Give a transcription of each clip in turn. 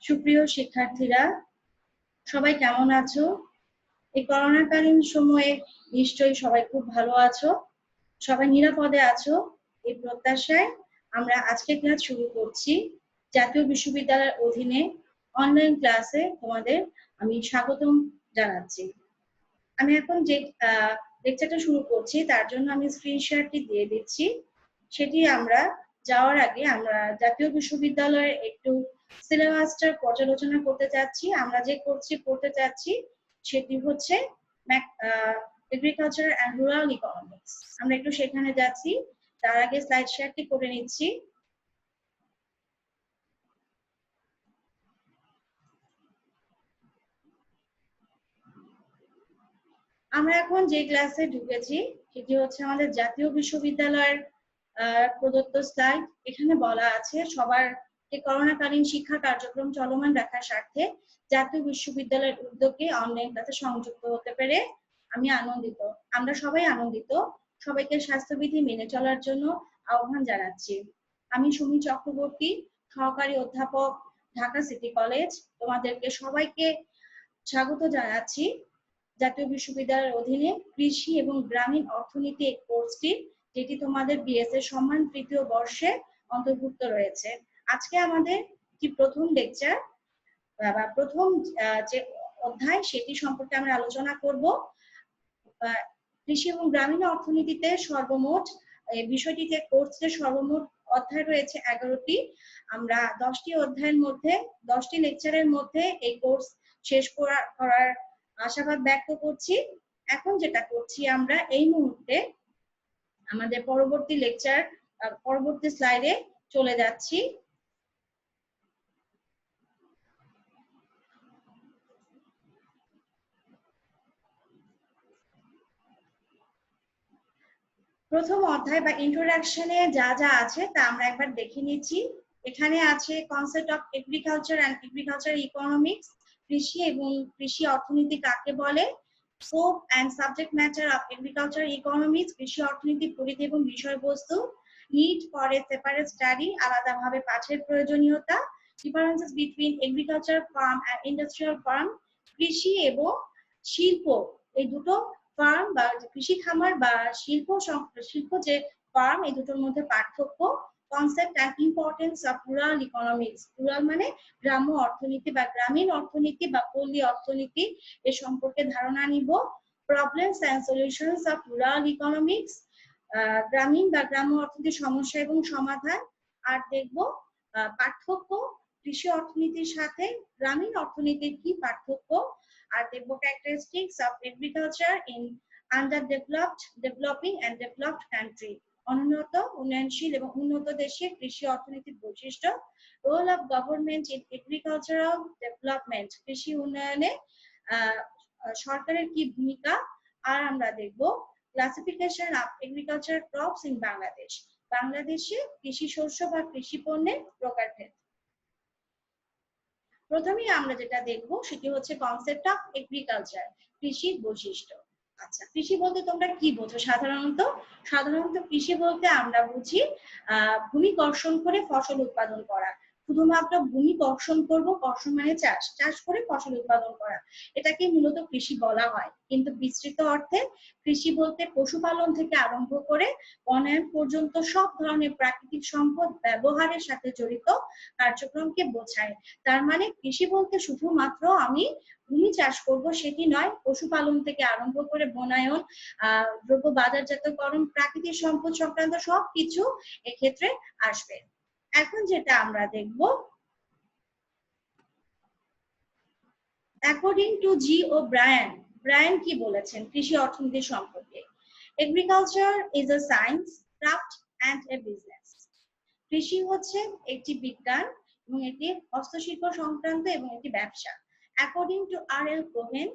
সুপ্রিয় শিক্ষার্থীরা, সবাই কেমন আছো? এই করোনাকালীন সময়ে নিশ্চয়ই সবাই খুব ভালো আছো, সবাই নিরাপদে আছো। এই প্রত্যাশায় আমরা আজকে ক্লাস শুরু করছি। জাতীয় বিশ্ববিদ্যালয়ের অধীনে অনলাইন ক্লাসে তোমাদের আমি স্বাগতম জানাচ্ছি। আমি এখন যে লেকচারটা শুরু করছি তার জন্য আমি স্ক্রিন শেয়ারটি দিয়ে দিচ্ছি। সেটি আমরা যাওয়ার আগে আমরা জাতীয় বিশ্ববিদ্যালয়ের একটু সিলেবাসটার পর্যালোচনা করতে যাচ্ছি। আমরা যে কোর্সটি পড়তে যাচ্ছি সেটি হচ্ছে এগ্রিকালচার অ্যান্ড রুরাল ইকোনমিক্স। আমরা একটু সেখানে যাচ্ছি, তার আগে স্লাইড শেয়ারটি করে নিচ্ছি। আমরা এখন যে ক্লাসে ঢুকেছি সেটি হচ্ছে আমাদের জাতীয় বিশ্ববিদ্যালয়ের প্রদত্ত স্লাইড। এখানে বলা আছে সবার করোনাকালীন শিক্ষা কার্যক্রম চলমান রাখার স্বার্থে জাতীয় বিশ্ববিদ্যালয়ের উদ্যোগে অনলাইন ক্লাসে সংযুক্ত হতে পেরে আমি আনন্দিত। আমরা সবাই আনন্দিত। সবাইকে স্বাস্থ্যবিধি মেনে চলার জন্য আহ্বান জানাচ্ছি। আমি সুমি চক্রবর্তী, সহকারী অধ্যাপক, ঢাকা সিটি কলেজ। তোমাদেরকে সবাইকে স্বাগত জানাচ্ছি জাতীয় বিশ্ববিদ্যালয়ের অধীনে কৃষি এবং গ্রামীণ অর্থনীতি কোর্সটি, যেটি তোমাদের বিএস এর সম্মান তৃতীয় বর্ষে অন্তর্ভুক্ত রয়েছে। আজকে আমাদের যে প্রথম লেকচার বা প্রথম যে অধ্যায় সেটি সম্পর্কে আমরা আলোচনা করব। কৃষি এবং গ্রামীণ অর্থনীতিতে সর্বমোট বিষয়টিতে কোর্সের সর্বমোট অধ্যায় রয়েছে 11টি। আমরা 10টি অধ্যায়ের মধ্যে 10টি লেকচারের মধ্যে এই কোর্স শেষ করার আশাবাদ ব্যক্ত করছি। এখন যেটা করছি, আমরা এই মুহূর্তে আমাদের পরবর্তী লেকচার পরবর্তী স্লাইডে চলে যাচ্ছি। প্রথম অধ্যায় বা ইন্ট্রোডাকশনে যা যা আছে তা আমরা একবার দেখে নিচ্ছি। এখানে আছে concept of agriculture and agriculture economics, কৃষি এবং কৃষি অর্থনীতি কাকে বলে, scope and subject matter of agriculture economics, কৃষি অর্থনীতি পরিধি এবং বিষয়বস্তু, need for a separate study, আলাদাভাবে পাঠের প্রয়োজনীয়তা, differences between agriculture farm and industrial farm, কৃষি এবং শিল্প এই দুটো ফার্ম বা কৃষি খামার বা শিল্প যে ফার্ম এই দুটোর মধ্যে পার্থক্য, concept and importance of rural economics, rural মানে গ্রাম্য অর্থনীতি বা গ্রামীণ অর্থনীতি বা পল্লী অর্থনীতি এ সম্পর্কে ধারণা নিব, problems and solutions of rural economics, গ্রামীণ বা গ্রাম্য অর্থনীতির সমস্যা এবং সমাধান, আর দেখব পার্থক্য কৃষি অর্থনীতির সাথে গ্রামীণ অর্থনীতির কি পার্থক্য, আর দেখব characteristics of agriculture in underdeveloped, developing and developed country, অনুন্নত, উন্নয়নশীল এবং উন্নত দেশে কৃষি অর্থনীতির বৈশিষ্ট্য, role of government in agricultural development, কৃষি উন্নয়নে সরকারের কি ভূমিকা, আর আমরা দেখব classification of agriculture crops in Bangladesh, বাংলাদেশে কৃষি শস্য বা কৃষি পণ্যের প্রকারভেদ। প্রথমেই আমরা যেটা দেখব সেটি হচ্ছে কনসেপ্ট অফ এগ্রিকালচার, কৃষির বৈশিষ্ট্য। আচ্ছা, কৃষি বলতে তোমরা কি বোঝো? সাধারণত কৃষি বলতে আমরা বুঝি ভূমি কর্ষণ করে ফসল উৎপাদন করা, শুধুমাত্র ভূমি কর্ষণ করব, কর্ষণ মানে চাষ করে ফসল উৎপাদন করা, এটাকে মূলত কৃষি বলা হয়। কিন্তু বিস্তৃত অর্থে কৃষি বলতে পশুপালন থেকে আরম্ভ করে বনায়ন পর্যন্ত সব ধরনের প্রাকৃতিক সম্পদ ব্যবহারের সাথে জড়িত কার্যক্রমকে বোঝায়। তার মানে কৃষি বলতে শুধুমাত্র আমি ভূমি চাষ করব সেটি নয়, পশুপালন থেকে আরম্ভ করে বনায়ন, দ্রব্য বাজারজাতকরণ, প্রাকৃতিক সম্পদ সংক্রান্ত সবকিছু এক্ষেত্রে আসবে। এখন যেটা আমরা দেখব, according to G O'Brien কি বলেছেন কৃষি অর্থনীতি সম্পর্কে, agriculture is a science, craft and a business. কৃষি হচ্ছে একটি বিজ্ঞান এবং এটি হস্তশিল্প সংক্রান্ত এবং একটি ব্যবসা। According to R L. Cohen,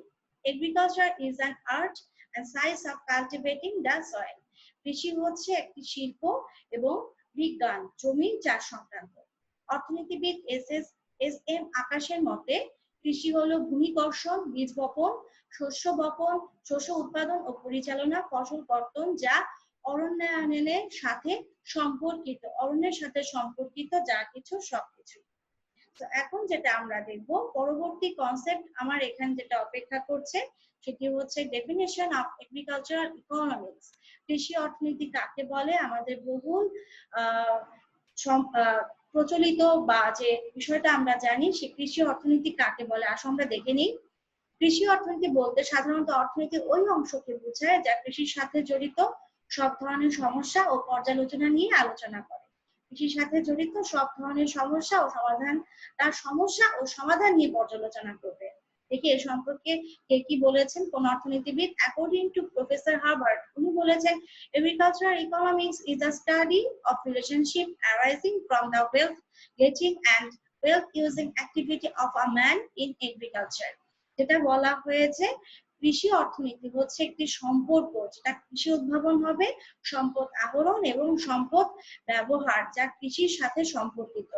agriculture is an art and science of cultivating the soil. কৃষি হচ্ছে একটি শিল্প এবং বিজ্ঞান জমি চাষ সংক্রান্ত। অর্থনীতিবিদ এস.এম. আকাশের মতে কৃষি হলো ভূমি কর্ষণ, বীজ বপন, শস্য বপন, শস্য উৎপাদন ও পরিচালনা, ফসল কর্তন, যা অরণ্যায়নের সাথে সম্পর্কিত, অরণ্যের সাথে সম্পর্কিত যা কিছু সবকিছু। তো এখন যেটা আমরা দেখব পরবর্তী কনসেপ্ট আমার এখানে যেটা অপেক্ষা করছে সেটি হচ্ছে ডেফিনেশন অফ এগ্রিকালচারাল ইকোনমিক্স। কৃষি অর্থনীতি কাকে বলে? আমাদের বহুল প্রচলিত বা যে বিষয়টা আমরা জানি সে কৃষি অর্থনীতি কাকে বলে, আসো আমরা দেখে নিই। কৃষি অর্থনীতি বলতে সাধারণত অর্থনীতির ওই অংশকে বোঝায় যা কৃষির সাথে জড়িত সব ধরনের সমস্যা ও পর্যালোচনা নিয়ে আলোচনা করে। কৃষির সাথে জড়িত সব ধরনের সমস্যা ও সমাধান নিয়ে পর্যালোচনা করবে। দেখি এ সম্পর্কে কে কি বলেছেন কোন অর্থনীতিবিদ। অ্যাকর্ডিং টু প্রফেসর হার্বার্ট, উনি বলেছেন agricultural economics is the study of relationship arising from the wealth getting and wealth using activity of a man in agriculture। যেটা বলা হয়েছে কৃষি অর্থনীতি হচ্ছে একটি সম্পর্ক যেটা কৃষি উদ্ভাবন হবে সম্পদ আহরণ এবং সম্পদ ব্যবহার যা কৃষির সাথে সম্পর্কিত।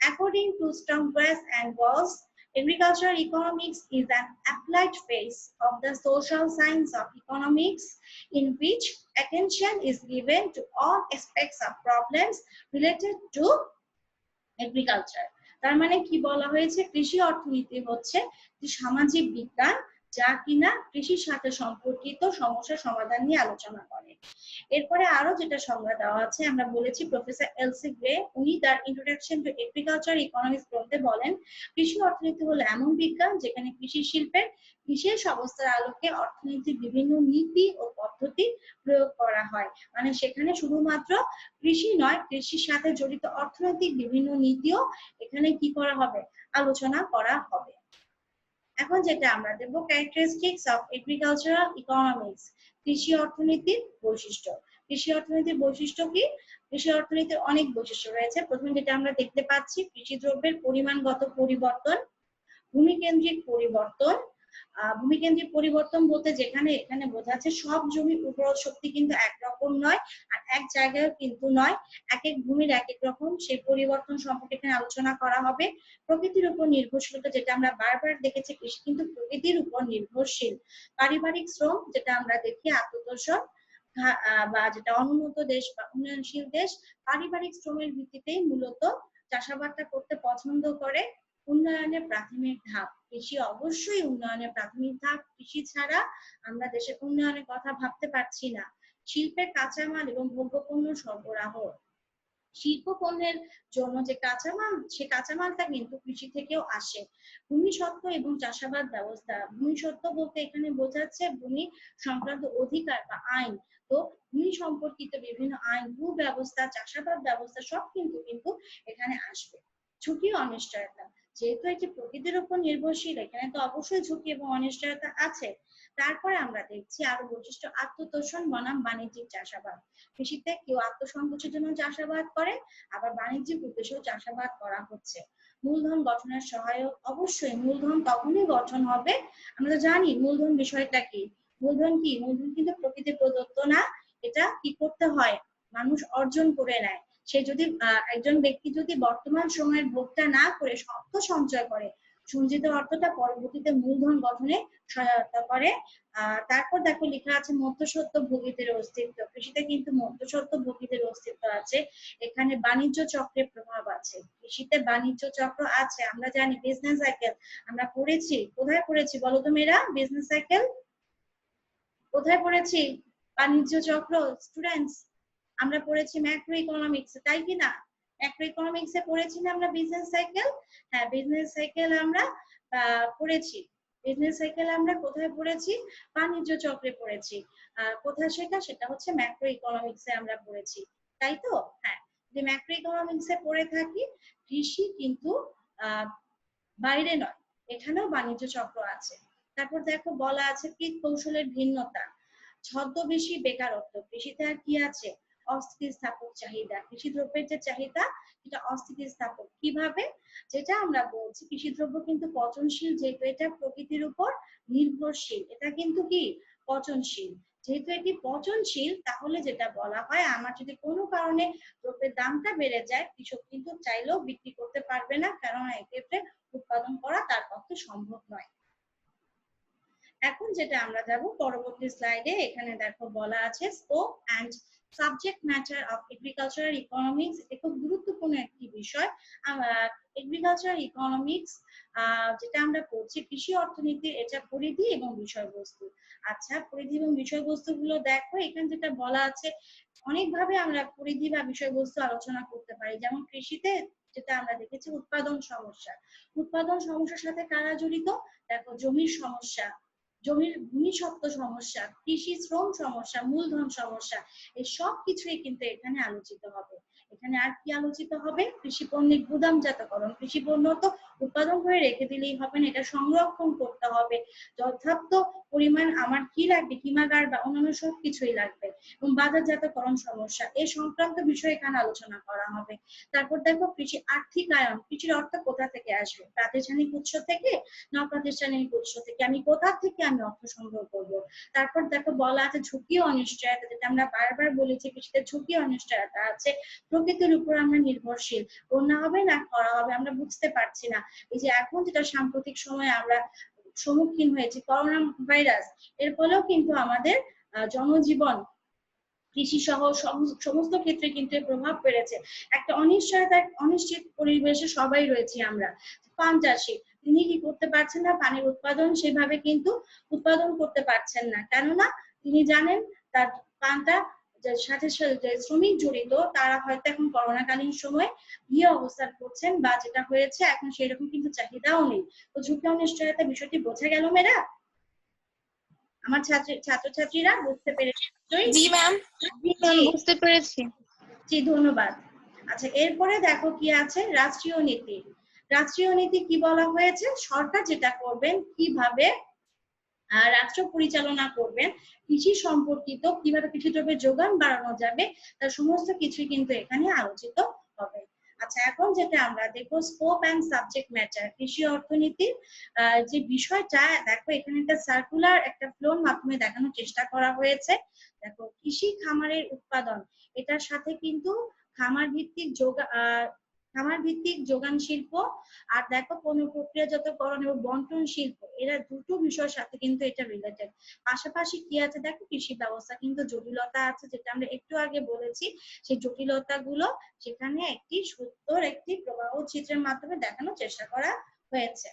According to Stromgren and Walls, agricultural economics is an applied phase of the social science of economics in which attention is given to all aspects of problems related to agriculture। তার মানে কি বলা হয়েছে? কৃষি অর্থনীতি হচ্ছে সামাজিক বিজ্ঞান যা কিনা কৃষির সাথে সম্পর্কিত সমস্যার সমাধান নিয়ে আলোচনা করে। এরপরে আরো যেটা সংজ্ঞা দেওয়া আছে আমরা বলেছি প্রফেসর এলসি গ্রে, উনি তার ইন্ট্রোডাকশন টু এগ্রিকালচার ইকোনমিক্স গ্রন্থে বলেন কৃষি অর্থনীতি হলো এমন বিজ্ঞান যেখানে কৃষি শিল্পের বিশেষ অবস্থার আলোকে অর্থনীতির বিভিন্ন নীতি ও পদ্ধতি প্রয়োগ করা হয়। মানে সেখানে শুধুমাত্র কৃষি নয়, কৃষির সাথে জড়িত অর্থনৈতিক বিভিন্ন নীতিও এখানে কি করা হবে? আলোচনা করা হবে। এখন যেটা আমরা দেখব ক্যারেক্টারিস্টিক্স অফ এগ্রিকালচারাল ইকোনমিক্স, কৃষি অর্থনীতির বৈশিষ্ট্য। কৃষি অর্থনীতির বৈশিষ্ট্য কি? কৃষি অর্থনীতির অনেক বৈশিষ্ট্য রয়েছে। প্রথমে যেটা আমরা দেখতে পাচ্ছি কৃষি দ্রব্যের পরিমাণগত পরিবর্তন, ভূমিকেন্দ্রিক পরিবর্তন। ভূমিকেন্দ্রিক পরিবর্তন বলতে যেখানে এখানে বোঝাচ্ছে সব জমির উর্বর শক্তি কিন্তু একরকম নয় আর এক জায়গায় কিন্তু নয়, এক এক ভূমির এক এক রকম, সেই পরিবর্তন সম্পর্কে এখানে আলোচনা করা হবে। প্রকৃতির উপর নির্ভরশীলতা, যেটা আমরা বারবার দেখেছি কৃষি কিন্তু প্রকৃতির উপর নির্ভরশীল। পারিবারিক শ্রম, যেটা আমরা দেখি আত্মদর্শন বা যেটা অনুন্নত দেশ বা উন্নয়নশীল দেশ পারিবারিক শ্রমের ভিত্তিতেই মূলত চাষাবাদটা করতে পছন্দ করে। উন্নয়নের প্রাথমিক ধাপ, কৃষি অবশ্যই উন্নয়নের প্রাথমিক ধাপ, কৃষি ছাড়া আমরা দেশের উন্নয়নের কথা ভাবতে পারছি না। শিল্পের কাঁচামাল এবং ভোগ্যপণ্য সরবরাহ, শিল্প পণ্যের জন্য যে কাঁচামাল সে কাঁচামালটা কিন্তু কৃষি থেকেও আসে। ভূমিস্বত্ব এবং চাষাবাদ ব্যবস্থা, ভূমিস্বত্ব বলতে এখানে বোঝাচ্ছে ভূমি সংক্রান্ত অধিকার বা আইন। তো ভূমি সম্পর্কিত বিভিন্ন আইন, ভূ ব্যবস্থা, চাষাবাদ ব্যবস্থা সব কিন্তু এখানে আসবে। ঝুঁকি ও অনিশ্চয়তা, যেহেতু এটি প্রকৃতির উপর নির্ভরশীল এখানে তো অবশ্যই ঝুঁকি এবং অনিশ্চয়তা আছে। তারপরে আমরা দেখছি আরো বৈশিষ্ট্য আত্মতোষণ বনাম বাণিজ্যিক চাষাবাদ। কৃষিতে কেউ আত্মসংকোচের জন্য চাষাবাদ করে, আবার বাণিজ্যিক উদ্দেশ্যেও চাষাবাদ করা হচ্ছে। মূলধন গঠনের সহায়ক, অবশ্যই মূলধন তখনই গঠন হবে, আমরা জানি মূলধন বিষয়টা কি। মূলধন কি? মূলধন কিন্তু প্রকৃতি প্রদত্ত না, এটা কি করতে হয়? মানুষ অর্জন করে নেয়। সে যদি একজন ব্যক্তি যদি বর্তমান সময়ের ভোগটা না করে অর্থ সঞ্চয় করে, সঞ্চিত অর্থটা পরবর্তীতে মূলধন গঠনে সহায়তা করে। তারপর দেখো লেখা আছে মধ্যস্বত্ব ভোগীদের অস্তিত্ব। কৃষিতে কিন্তু মধ্যস্বত্ব ভোগীদের অস্তিত্ব আছে, এখানে বাণিজ্য চক্রের প্রভাব আছে। কৃষিতে বাণিজ্য চক্র আছে, আমরা জানি বিজনেস সাইকেল আমরা পড়েছি। কোথায় পড়েছি বলো তো মেয়েরা? বিজনেস সাইকেল কোথায় পড়েছি? বাণিজ্য চক্র স্টুডেন্টস আমরা পড়েছি ম্যাক্রো ইকোনমিক্স, তাই কি না? ম্যাক্রো ইকোনমিক্সে পড়েছি না আমরা বিজনেস সাইকেল? হ্যাঁ, বিজনেস সাইকেল আমরা পড়েছি। বিজনেস সাইকেল আমরা কোথায় পড়েছি? বাণিজ্য চক্রে পড়েছি। কোথায় সেটা? সেটা হচ্ছে ম্যাক্রো ইকোনমিক্সে আমরা পড়েছি, তাই তো? হ্যাঁ, যে ম্যাক্রো ইকোনমিক্সে পড়ে থাকি। কৃষি কিন্তু বাইরে নয়, এখানেও বাণিজ্য চক্র আছে। তারপর দেখো বলা আছে কৃত কৌশলের ভিন্নতা, ছদ্মবেশী বেকারত্ব। কৃষিতে আর কি আছে? অস্থিতিস্থাপক চাহিদা, কৃষি দ্রব্যের যে চাহিদা এটা অস্থিতিস্থাপক। কিভাবে? যেটা আমরা বলছি কৃষি দ্রব্য কিন্তু পচনশীল, যেহেতু এটা প্রকৃতির উপর নির্ভরশীল, এটা কিন্তু কি পচনশীল। যেহেতু এটি পচনশীল তাহলে যেটা বলা হয় আমার যদি কোনো কারণে দ্রব্যের দামটা বেড়ে যায় কৃষক কিন্তু চাইলেও বিক্রি করতে পারবে না, কারণ এক্ষেত্রে উৎপাদন করা তার পক্ষে সম্ভব নয়। এখন যেটা আমরা যাব পরবর্তী স্লাইডে, এখানে দেখো বলা আছে scope and subject matter of agricultural economics, এটা খুব গুরুত্বপূর্ণ একটি বিষয়। এগ্রিকালচারাল ইকোনমিক্স যেটা আমরা পড়ছি কৃষি অর্থনীতির, এটা পরিধি এবং বিষয়বস্তু। আচ্ছা, পরিধি এবং বিষয়বস্তুগুলো দেখো, এখানে যেটা বলা আছে অনেকভাবে আমরা পরিধি বা বিষয়বস্তু আলোচনা করতে পারি। যেমন কৃষিতে যেটা আমরা দেখেছি উৎপাদন সমস্যা, উৎপাদন সমস্যার সাথে কারা জড়িত? দেখো, জমির সমস্যা, জমির ভূমিসত্ত্ব সমস্যা, কৃষি শ্রম সমস্যা, মূলধন সমস্যা, এই সব কিছুই কিন্তু এখানে আলোচিত হবে। এখানে আর কি আলোচিত হবে? কৃষি পণ্যের গুদামজাতকরণ। কৃষি পণ্য তো উৎপাদন করে রেখে দিলেই হবে না, এটা সংরক্ষণ করতে হবে। যথার্থ পরিমাণ আমার কি লাগবে, হিমাগার বা অন্যান্য সব কিছুই লাগবে। এবং বাজারজাতকরণ সমস্যা, এই সংক্রান্ত বিষয় এখানে আলোচনা করা হবে। তারপর দেখো কৃষি আর্থিকায়ন, কৃষির অর্থ কোথা থেকে আসবে? প্রাতিষ্ঠানিক উৎস থেকে না অপ্রাতিষ্ঠানিক উৎস থেকে? আমি কোথা থেকে আমি অর্থ সংগ্রহ করব? তারপর দেখো বলা আছে ঝুঁকি ও অনিশ্চয়তা, যেটা আমরা বারবার বলেছি কৃষিতে ঝুঁকি অনিশ্চয়তা আছে। প্রকৃতির উপর আমরা নির্ভরশীল, বন্যা হবে না খরা হবে আমরা বুঝতে পারছি না। এই যে এখন যেটা সাম্প্রতিক সময়ে আমরা সম্মুখীন হয়েছি করোনা ভাইরাস, এর ফলেও কিন্তু আমাদের জনজীবন, কৃষি সহ সমস্ত ক্ষেত্রে কিন্তু প্রভাব পড়েছে। একটা অনিশ্চয়তা, অনিশ্চিত পরিবেশে সবাই রয়েছি আমরা। পান চাষি, তিনি কি করতে পারছেন না, পানির উৎপাদন সেভাবে কিন্তু উৎপাদন করতে পারছেন না, কেননা তিনি জানেন তার পানটা সাথে যে শ্রমিক জড়িত তারা হয়তো এখন করোনাকালীন সময় গিয়ে অবস্থান করছেন, বা যেটা হয়েছে এখন সেরকম কিন্তু চাহিদাও নেই। তো ঝুঁকি অনিশ্চয়তা বিষয়টি বোঝা গেল মেয়েরা? আমার ছাত্রছাত্রীরা বুঝতে পেরেছে? জি ম্যাম, বুঝতে পেরেছি। জি, ধন্যবাদ। আচ্ছা, এরপরে দেখো কি আছে, রাষ্ট্রীয় নীতি। রাষ্ট্রীয় নীতি কি বলা হয়েছে? সরকার যেটা করবেন, কিভাবে রাষ্ট্র পরিচালনা করবেন, কৃষি সম্পর্কিত কিভাবে কৃষি দ্রব্যের যোগান বাড়ানো যাবে, তার সমস্ত কিছুই কিন্তু এখানে আলোচিত হবে। আচ্ছা, এখন যেটা আমরা দেখো স্কোপ এন্ড সাবজেক্ট ম্যাটার, কৃষি অর্থনীতির যে বিষয়টা, দেখো এখানে একটা সার্কুলার একটা ফ্লোর মাধ্যমে দেখানোর চেষ্টা করা হয়েছে। দেখো, কৃষি খামারের উৎপাদন, এটার সাথে কিন্তু খামার ভিত্তিক খামার ভিত্তিক যোগান শিল্প, আর দেখো পণ্য প্রক্রিয়াজাতকরণ এবং বন্টন শিল্প, এরা দুটো বিষয়ের সাথে কিন্তু এটা রিলেটেড। পাশাপাশি কি আছে দেখো, কৃষি ব্যবস্থা কিন্তু জটিলতা আছে, যেটা আমরা একটু আগে বলেছি। সেই জটিলতা গুলো সেখানে একটি সুন্দর একটি প্রবাহ চিত্রের মাধ্যমে দেখানোর চেষ্টা করা হয়েছে।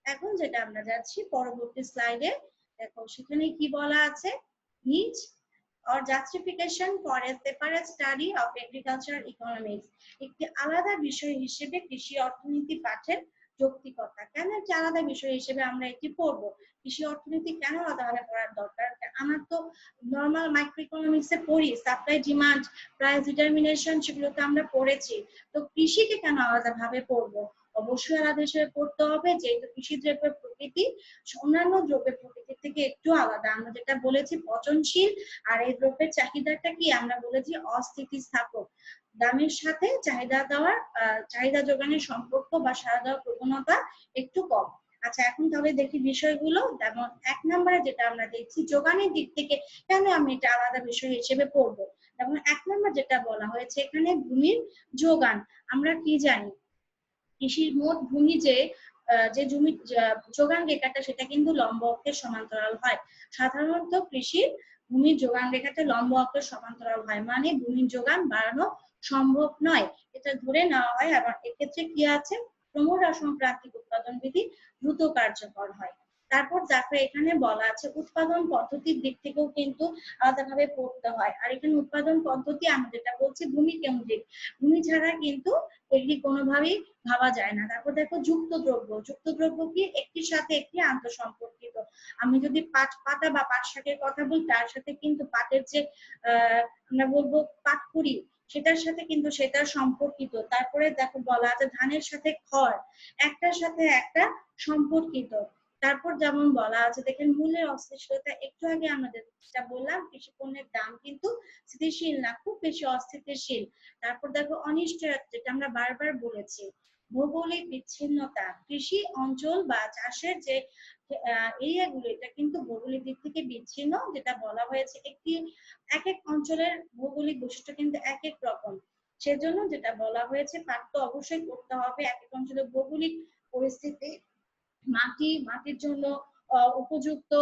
এখন যেটা আমরা যাচ্ছি পরবর্তী স্লাইডে, দেখো সেখানে কি বলা আছে, নিচ or justification for a separate study of agricultural economics, একটি আলাদা বিষয় হিসেবে কৃষি অর্থনীতি পাঠের যৌক্তিকতা। কেন একটি আলাদা বিষয় হিসেবে আমরা এটি পড়বো? কৃষি অর্থনীতি কেন আলাদাভাবে পড়ার দরকার? আমার তো নর্মাল মাইক্রো ইকোনমিক্সে পড়ি, সাপ্লাই ডিমান্ড প্রাইস ডিটারমিনেশন, সেগুলো তো আমরা পড়েছি। তো কৃষিকে কেন আলাদাভাবে পড়বো? অবশ্যই আলাদা হিসেবে পড়তে হবে, যেহেতু কৃষি দ্রব্যের প্রকৃতি অন্যান্য দ্রব্যের প্রকৃতির থেকে একটু আলাদা। আমরা যেটা বলেছি পচনশীল, আর এই দ্রব্যের চাহিদাটা কি আমরা বলেছি অস্থিতিস্থাপক। দামের সাথে চাহিদা দেওয়ার চাহিদা যোগানের সম্পর্ক বা সাড়া দেওয়ার প্রবণতা একটু কম। আচ্ছা, এখন তাহলে দেখি বিষয়গুলো। যেমন 1 নম্বরে যেটা আমরা দেখছি, যোগানের দিক থেকে কেন আমি এটা আলাদা বিষয় হিসেবে পড়বো। যেমন 1 নম্বর যেটা বলা হয়েছে এখানে, ভূমির যোগান। আমরা কি জানি, কৃষির মোট ভূমি যে জমি যোগান রেখাটা, সেটা কিন্তু লম্ব অক্ষের সমান্তরাল হয়। সাধারণত কৃষির ভূমির যোগান রেখাটা লম্ব অক্ষের সমান্তরাল হয়, মানে ভূমির যোগান বাড়ানো সম্ভব নয়, এটা ধরে নেওয়া হয়। আবার এক্ষেত্রে কি আছে, ক্রমহ্রাসমান প্রান্তিক উৎপাদন বিধি দ্রুত কার্যকর হয়। তারপর দেখো এখানে বলা আছে উৎপাদন পদ্ধতির দিক থেকেও কিন্তু আলাদাভাবে পড়তে হয়। আর এখানে উৎপাদন পদ্ধতি আমরা যেটা বলছি ভূমি কেন্দ্রিক, ভূমি ছাড়া কিন্তু এগুলি কোনোভাবেই ভাবা যায় না। তারপর দেখো যুক্ত দ্রব্য, যুক্ত দ্রব্য কি একটির সাথে একটি আন্তঃসম্পর্কিত। আমি যদি পাট পাতা বা পাট শাকের কথা বলি, তার সাথে কিন্তু পাটের যে আমরা বলবো পাটকুড়ি, সেটার সাথে কিন্তু সেটা সম্পর্কিত। তারপরে দেখো বলা আছে ধানের সাথে খড়, একটার সাথে একটা সম্পর্কিত। তারপর যেমন বলা আছে দেখেন মূল্যের অস্থিতিশীলতা, একটু আগে আমাদের যেটা বললাম কৃষি পণ্যের দাম কিন্তু স্থিতিশীল না, খুব বেশি অস্থিতিশীল। তারপর দেখো অনিশ্চয়তা, যেটা আমরা বারবার বলেছি। ভৌগোলিক বিচ্ছিন্নতা, কৃষি অঞ্চল বা চাষের যে এরিয়াগুলো, এটা কিন্তু ভৌগোলিক দিক থেকে বিচ্ছিন্ন, যেটা বলা হয়েছে একটি এক এক অঞ্চলের ভৌগোলিক বৈশিষ্ট্য কিন্তু এক এক রকম। সেজন্য যেটা বলা হয়েছে পাঠ তো অবশ্যই করতে হবে, এক এক অঞ্চলের ভৌগোলিক পরিস্থিতি, মাটির জন্য উপযুক্ত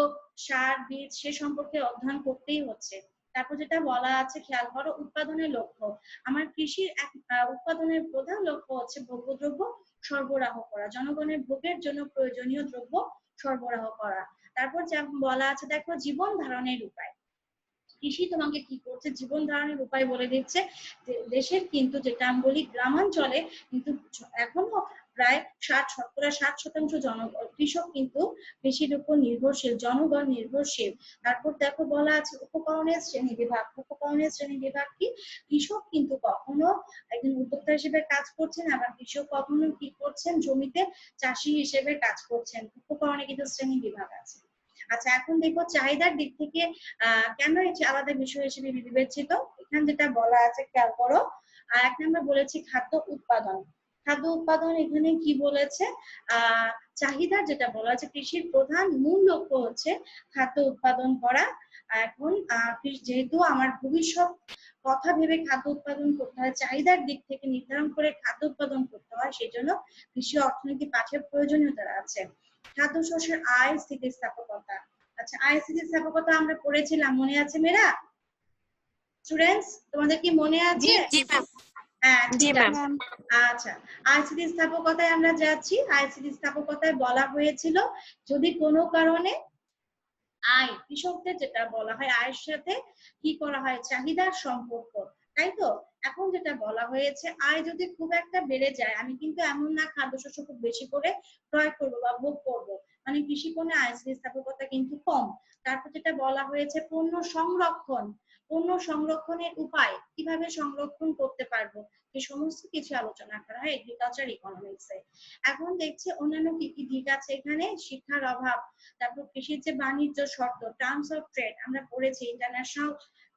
সার বীজ সে সম্পর্কে অধ্যয়ন করতেই হচ্ছে। তারপর যেটা বলা আছে খেয়াল করো, উৎপাদনের লক্ষ্য। আমার কৃষির উৎপাদনের প্রধান লক্ষ্য হচ্ছে ভোগ্যদ্রব্য সরবরাহ করা, জনগণের ভোগের জন্য প্রয়োজনীয় দ্রব্য সরবরাহ করা। তারপর যা বলা আছে দেখো, জীবন ধারণের উপায়। কৃষি তোমাকে কি করছে, জীবন ধারণের উপায় বলে দিচ্ছে। দেশের কিন্তু যেটা আমি বলি গ্রামাঞ্চলে কিন্তু এখনো প্রায় 60% কৃষক কিন্তু কৃষির উপর নির্ভরশীল, জনগণ নির্ভরশীল। তারপর দেখো বলা আছে উপকরণের শ্রেণী বিভাগ। উপকরণের শ্রেণী বিভাগ কি, কৃষক কিন্তু কখনো একজন উদ্যোক্তা হিসেবে কাজ করছেন, আবার কৃষক কখনো কি করছেন, জমিতে চাষি হিসেবে কাজ করছেন। উপকরণে কিন্তু শ্রেণী বিভাগ আছে। আচ্ছা, এখন দেখো চাহিদার দিক থেকে কেন এটি আলাদা বিষয় হিসেবে বিবেচিত। এখানে যেটা বলা আছে খেয়াল করো, এক নম্বর বলেছি খাদ্য উৎপাদন। খাদ্য উৎপাদন এখানে কি বলেছে, চাহিদা যেটা বলা আছে, কৃষির প্রধান মূল লক্ষ্য হচ্ছে খাদ্য উৎপাদন করা। এখন যেহেতু আমার ভবিষ্যৎ কথা ভেবে খাদ্য উৎপাদন করতে হয়, চাহিদার দিক থেকে নির্ধারণ করে খাদ্য উৎপাদন করতে হয়, সেই জন্য কৃষি অর্থনীতি পাঠের প্রয়োজনীয়তা আছে। খাদ্যশস্যের আয় স্থিতিস্থাপকতা। আচ্ছা, আয় স্থিতিস্থাপকতা আমরা পড়েছিলাম, মনে আছে মেয়েরা? স্টুডেন্টস, তোমাদের কি মনে আছে? জি ম্যাম। হ্যাঁ, জি ঠিক ম্যাম। আছে। আচ্ছা, আয় স্থিতিস্থাপকতায় আমরা যাচ্ছি। আয় স্থিতিস্থাপকতায় বলা হয়েছিল যদি কোনো কারণে আয়, কৃষকদের যেটা বলা হয় আয়ের সাথে কি করা হয়, চাহিদার সম্পর্ক, তাই তো? এখন যেটা বলা হয়েছে আয় যদি খুব একটা বেড়ে যায়, আমি কিন্তু এমন না খাদ্যশস্য খুব বেশি করে ক্রয় করবো বা ভোগ করবো, মানে কৃষি পণ্যে আয় স্থিতিস্থাপকতা কিন্তু কম। তারপর যেটা বলা হয়েছে পণ্য সংরক্ষণ। পণ্য সংরক্ষণের উপায়, কিভাবে সংরক্ষণ করতে পারবো, এই সমস্ত কিছু আলোচনা করা হয় এগ্রিকালচার ইকোনমিক্সে। এখন দেখছি অন্যান্য কি কি দিক আছে এখানে, শিক্ষার অভাব, তারপর কৃষির যে বাণিজ্য শর্ত, টার্মস অফ ট্রেড আমরা পড়েছি ইন্টারন্যাশনাল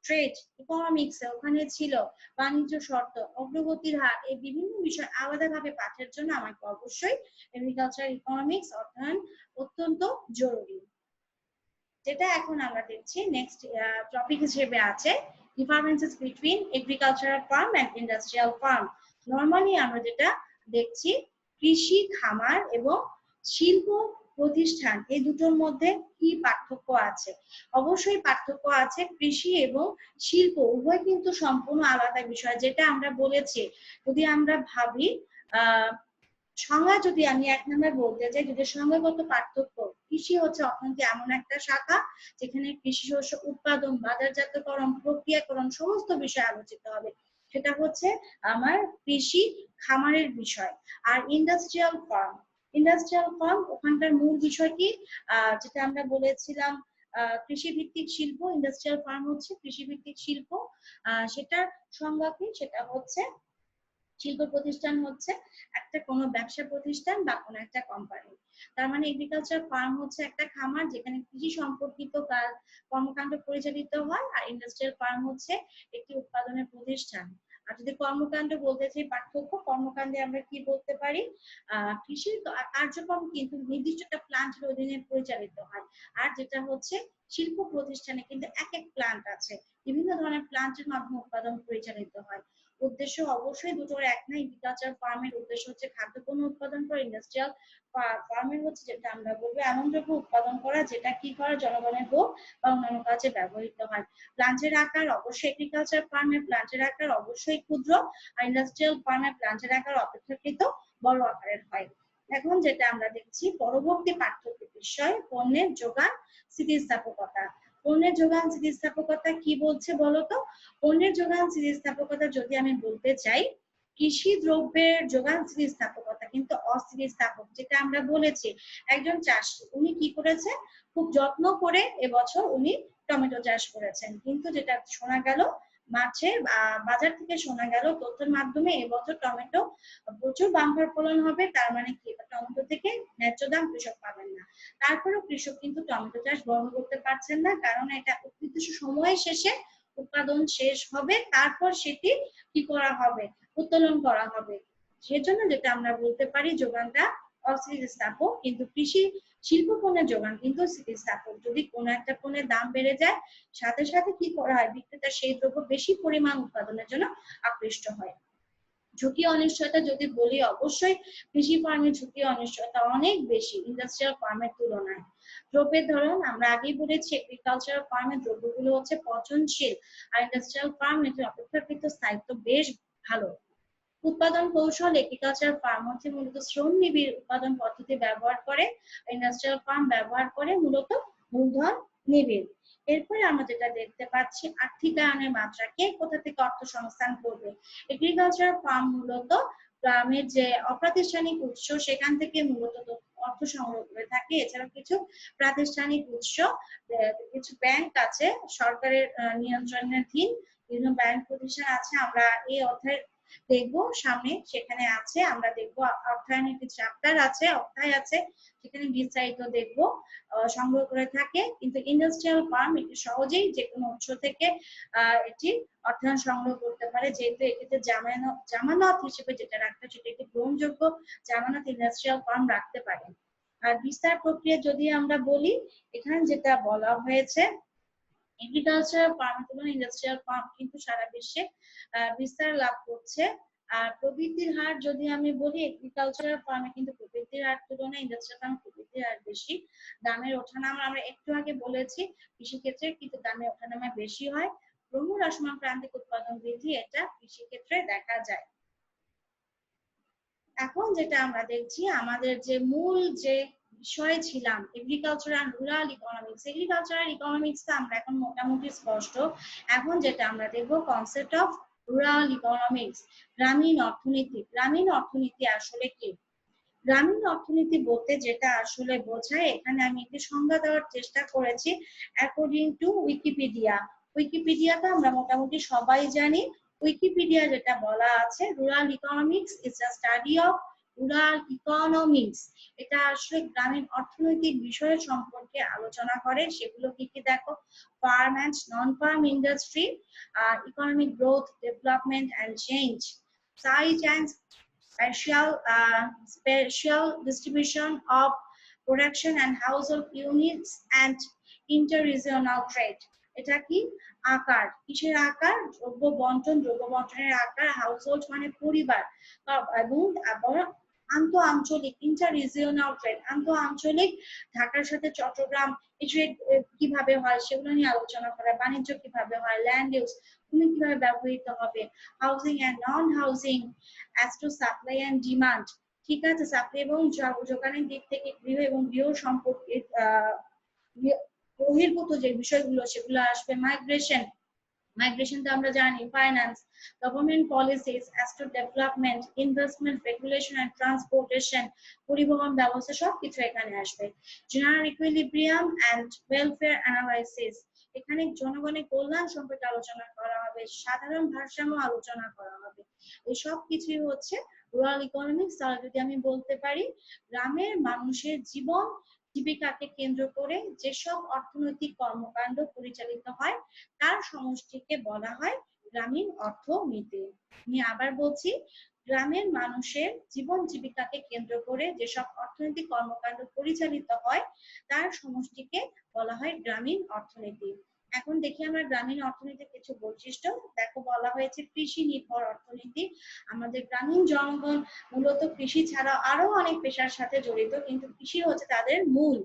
ট্রেড ইকোনমিক্স, ওখানে ছিল বাণিজ্য শর্ত, অগ্রগতির হার, এই বিভিন্ন বিষয় আলাদাভাবে পাঠের জন্য আমাকে অবশ্যই এগ্রিকালচার ইকোনমিক্স অধ্যয়ন অত্যন্ত জরুরি। যেটা এখন আমরা দেখছি নেক্সট টপিক হিসেবে আছে differences between agricultural farm and industrial farm. Normally আমরা যেটা দেখছি কৃষি খামার এবং শিল্প প্রতিষ্ঠান, এই দুটোর মধ্যে কি পার্থক্য আছে? অবশ্যই পার্থক্য আছে। কৃষি এবং শিল্প উভয় কিন্তু সম্পূর্ণ আলাদা বিষয়। যেটা আমরা বলেছি, যদি আমরা ভাবি সংজ্ঞা, যদি আমি এক নম্বর বলতে চাই, যদি সংজ্ঞাগত পার্থক্য, কৃষি হচ্ছে অর্থনীতি এমন একটা শাখা যেখানে কৃষি শস্য উৎপাদন, বাজারজাতকরণ, প্রক্রিয়াকরণ সমস্ত বিষয় আলোচিত হবে, সেটা হচ্ছে আমার কৃষি খামারের বিষয়। আর ইন্ডাস্ট্রিয়াল ফার্ম, ইন্ডাস্ট্রিয়াল ফার্ম ওখানকার মূল বিষয় কি, যেটা আমরা বলেছিলাম কৃষি ভিত্তিক শিল্প। ইন্ডাস্ট্রিয়াল ফার্ম হচ্ছে কৃষি ভিত্তিক শিল্প। সেটার সংজ্ঞা কি, সেটা হচ্ছে শিল্প প্রতিষ্ঠান হচ্ছে একটা কোনো ব্যবসা প্রতিষ্ঠান বা কোনো একটা কোম্পানি। তার মানে এগ্রিকালচার ফার্ম হচ্ছে একটা খামার যেখানে কৃষি সম্পর্কিত কর্মকাণ্ড পরিচালিত হয়, আর ইন্ডাস্ট্রিয়াল ফার্ম হচ্ছে একটি উৎপাদনের প্রতিষ্ঠান। আর যদি কর্মকাণ্ড বলতে চাই পার্থক্য, কর্মকাণ্ডে আমরা কি বলতে পারি, কৃষির কার্যক্রম কিন্তু নির্দিষ্ট একটা প্লান্টের অধীনে পরিচালিত হয়। আর যেটা হচ্ছে শিল্প প্রতিষ্ঠানে কিন্তু এক এক প্লান্ট আছে, বিভিন্ন ধরনের প্লান্টের মাধ্যমে উৎপাদন পরিচালিত হয়। উদ্দেশ্য অবশ্যই দুটোর এক না। এগ্রিকালচার ফার্মের উদ্দেশ্য হচ্ছে খাদ্যপণ্য উৎপাদন করা, ইন্ডাস্ট্রিয়াল ফার্মের হচ্ছে যেটা আমরা বলবো এমন দ্রব্য উৎপাদন করা যেটা কি করা, জনগণের ভোগ বা অন্যান্য কাজে ব্যবহৃত হয়। প্লান্টের আকার অবশ্যই এগ্রিকালচার ফার্মের প্লান্টের আকার অবশ্যই ক্ষুদ্র, আর ইন্ডাস্ট্রিয়াল ফার্মের প্লান্টের আকার অপেক্ষাকৃত বড় আকারের হয়। এখন যেটা আমরা দেখছি পরবর্তী পার্থক্য বিষয় পণ্যের যোগান স্থিতিস্থাপকতা। পণ্যের যোগান স্থিতিস্থাপকতা কি বলছে বলতো? পণ্যের যোগান স্থিতিস্থাপকতা যদি আমি বলতে চাই, কৃষি দ্রব্যের যোগান স্থিতিস্থাপকতা কিন্তু অস্থিতিস্থাপক। যেটা আমরা বলেছি একজন চাষি উনি কি করেছে, খুব যত্ন করে এবছর উনি টমেটো চাষ করেছেন, কিন্তু যেটা শোনা গেল মাছের বাজার থেকে শোনা গেল তথ্যের মাধ্যমে এবছর টমেটো প্রচুর বাম্পার ফলন হবে, তার মানে কি টমেটো থেকে ন্যায্য দাম কৃষক পাবেন না। তারপরেও কৃষক কিন্তু টমেটো চাষ বন্ধ করতে পারছেন না, কারণ এটা নির্দিষ্ট সময়ের শেষে উৎপাদন শেষ হবে, তারপর সেটি কি করা হবে, উত্তোলন করা হবে। সেজন্য যেটা আমরা বলতে পারি যোগানটা অস্থিতিস্থাপক, কিন্তু কৃষি শিল্প পণ্যের যোগান কিন্তু স্থিতিস্থাপক। যদি কোনো একটা পণ্যের দাম বেড়ে যায়, সাথে সাথে কি করা হয়, বিক্রেতা সেই দ্রব্য বেশি পরিমাণ উৎপাদনের জন্য আকৃষ্ট হয়। ঝুঁকি অনিশ্চয়তা যদি বলি, অবশ্যই কৃষি ফার্মের ঝুঁকি অনিশ্চয়তা অনেক বেশি ইন্ডাস্ট্রিয়াল ফার্মের তুলনায়। দ্রব্যের ধরন আমরা আগেই বলেছি, এগ্রিকালচারাল ফার্মের দ্রব্যগুলো হচ্ছে পচনশীল, আর ইন্ডাস্ট্রিয়াল ফার্ম এটির অপেক্ষাকৃত স্থায়িত্ব বেশ ভালো। উৎপাদন কৌশল, এগ্রিকালচার ফার্ম হচ্ছে মূলত শ্রম নিবিড় উৎপাদন পদ্ধতি ব্যবহার করে, ইন্ডাস্ট্রিয়াল ফার্ম ব্যবহার করে মূলত মূলধন নিবিড়। এরপরে আমরা যেটা দেখতে পাচ্ছি, আর্থিকায়নের মাত্রা, কে কোথা থেকে অর্থ সংস্থান করবে। এগ্রিকালচার ফার্ম মূলত গ্রামের যে অপ্রাতিষ্ঠানিক উৎস সেখান থেকে মূলত অর্থ সংগ্রহ করে থাকে। এছাড়া কিছু প্রাতিষ্ঠানিক উৎস, কিছু ব্যাংক আছে সরকারের নিয়ন্ত্রণাধীন, বিভিন্ন ব্যাংক প্রতিষ্ঠান আছে, আমরা এই অধ্যায়ে দেখবো সামনে, সেখানে আছে আমরা দেখবো অর্থায়নের একটি চ্যাপ্টার আছে, অধ্যায় আছে, সেখানে বিস্তারিত দেখবো সংগ্রহ করে থাকে। কিন্তু ইন্ডাস্ট্রিয়াল ফার্ম এটি সহজেই যে কোনো উৎস থেকে এটি অর্থায়ন সংগ্রহ করতে পারে, যেহেতু এক্ষেত্রে জামানত হিসেবে যেটা রাখতে সেটা একটি গ্রহণযোগ্য জামানত ইন্ডাস্ট্রিয়াল ফার্ম রাখতে পারে। আর বিস্তার প্রক্রিয়া যদি আমরা বলি, এখানে যেটা বলা হয়েছে, এগ্রিকালচারাল ফার্ম তুলনায় ইন্ডাস্ট্রিয়াল ফার্ম কিন্তু সারা বিশ্বে বিস্তার লাভ করছে। আর প্রবৃদ্ধির হার যদি আমি বলি, এগ্রিকালচারাল ফার্মে কিন্তু প্রবৃদ্ধির হার তুলনায় ইন্ডাস্ট্রিয়াল ফার্মে প্রবৃদ্ধির হার বেশি। দামের ওঠানামা আমরা একটু আগে বলেছি, কৃষিক্ষেত্রে কিন্তু দামের ওঠানামা বেশি হয়। ক্রমহ্রাসমান প্রান্তিক উৎপাদন বৃদ্ধি, এটা কৃষিক্ষেত্রে দেখা যায়। এখন যেটা আমরা দেখছি, আমাদের যে মূল যে বিষয়ে ছিলাম, agriculture and rural economics, agricultural ইকোনমিক্সটা আমরা এখন মোটামুটি স্পষ্ট। এখন যেটা আমরা দেখবো, কনসেপ্ট অফ রুরাল ইকোনমিক্স, গ্রামীণ অর্থনীতি। গ্রামীণ অর্থনীতি আসলে কি? গ্রামীণ অর্থনীতি বলতে যেটা আসলে বোঝায়, এখানে আমি একটি সংজ্ঞা দেওয়ার চেষ্টা করেছি অ্যাকর্ডিং টু উইকিপিডিয়া। উইকিপিডিয়াটা আমরা মোটামুটি সবাই জানি। উইকিপিডিয়া যেটা বলা আছে, rural economics is a study of rural economics. এটা আসলে গ্রামীণ অর্থনৈতিক বিষয় সম্পর্কে আলোচনা করে। সেগুলো কি কি দেখো, farm and non farm industry, economic growth, development and change, size and spatial distribution of production and household units and inter-regional trade. এটা কি? আকার, কিসের আকার? দ্রব্য বন্টন, দ্রব্য বন্টনের আকার, হাউসহোল্ড মানে পরিবার, এবং আন্তঃ আঞ্চলিক, ইন্টার রিজিওনাল ট্রেড, আন্তঃ আঞ্চলিক, ঢাকার সাথে চট্টগ্রাম, এই ট্রেড কিভাবে হয় সেগুলো নিয়ে আলোচনা করা, বাণিজ্য কিভাবে হয়, ল্যান্ড ইউজ, ভূমি কিভাবে ব্যবহৃত হবে, housing and non housing, as to supply and demand, ঠিক আছে, সাপ্লাই এবং যোগানের দিক থেকে গৃহ এবং গৃহ সম্পর্কে বহির্ভূত যে বিষয়গুলো সেগুলো আসবে। মাইগ্রেশন, মাইগ্রেশন তো আমরা জানি, finance, government policies, as to development, investment, regulation and transportation, পরিবহন ব্যবস্থা, সবকিছু এখানে আসবে। General equilibrium and welfare analysis, এখানে জনগণের কল্যাণ সম্পর্কে আলোচনা করা হবে, সাধারণ ভারসাম্য আলোচনা করা হবে। এই সব কিছুই হচ্ছে রুরাল ইকোনমিক্স। তাহলে যদি আমি বলতে পারি, গ্রামের মানুষের জীবন জীবিকাকে কেন্দ্র করে যেসব অর্থনৈতিক কর্মকাণ্ড পরিচালিত হয় তার সমষ্টিকে বলা হয় গ্রামীণ অর্থনীতি। আমি আবার বলছি, গ্রামের মানুষের জীবন জীবিকাকে কেন্দ্র করে যেসব অর্থনৈতিক কর্মকাণ্ড পরিচালিত হয় তার সমষ্টিকে বলা হয় গ্রামীণ অর্থনীতি। এখন দেখি আমরা গ্রামীণ অর্থনীতির কিছু বৈশিষ্ট্য। দেখো, বলা হয়েছে কৃষি নির্ভর অর্থনীতি। আমাদের গ্রামীণ জনগণ মূলত কৃষি ছাড়া আরো অনেক পেশার সাথে জড়িত, কিন্তু কৃষি হচ্ছে তাদের মূল।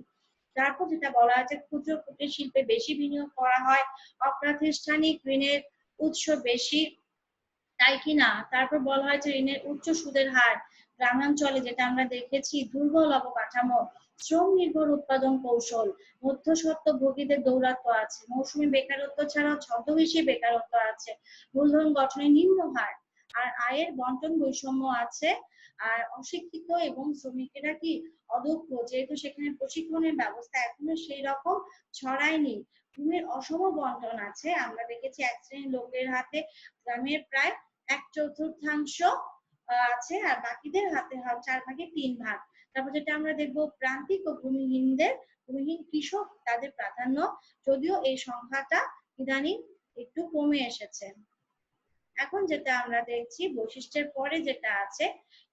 তারপর যেটা বলা আছে, ক্ষুদ্র কুটির শিল্পে বেশি বিনিয়োগ করা হয়, অপ্রাতিষ্ঠানিক ঋণের উৎস বেশি, তাই কি না? তারপর বলা হয়েছে ঋণের উচ্চ সুদের হার, গ্রামাঞ্চলে যেটা আমরা দেখেছি দুর্বল অবকাঠামো, শ্রম নির্ভর উৎপাদন কৌশল, মধ্যস্বত্ব ভোগীদের দৌরাত্ম্য আছে, মৌসুমী বেকারত্ব ছাড়াও ছদ্মবেশী বেকারত্ব আছে, মূলধন গঠনে নিম্ন হার, আর আয়ের বন্টন বৈষম্য আছে, আর অশিক্ষিত এবং শ্রমিকেরা কি অদক্ষ, যেহেতু সেখানে প্রশিক্ষণের ব্যবস্থা এখনো সেই রকম ছড়ায়নি। ভূমির অসম বন্টন আছে, আমরা দেখেছি এক শ্রেণীর লোকের হাতে গ্রামের প্রায় 1/4 আছে, আর বাকিদের হাতে 4/3। তারপর যেটা আমরা দেখবো, প্রান্তিক ও ভূমিহীন কৃষক, তাদের প্রাধান্য, যদিও এই সংখ্যাটা ইদানিং একটু কমে এসেছে। এখন যেটা আমরা দেখছি, বৈশিষ্ট্যের পরে যেটা আছে,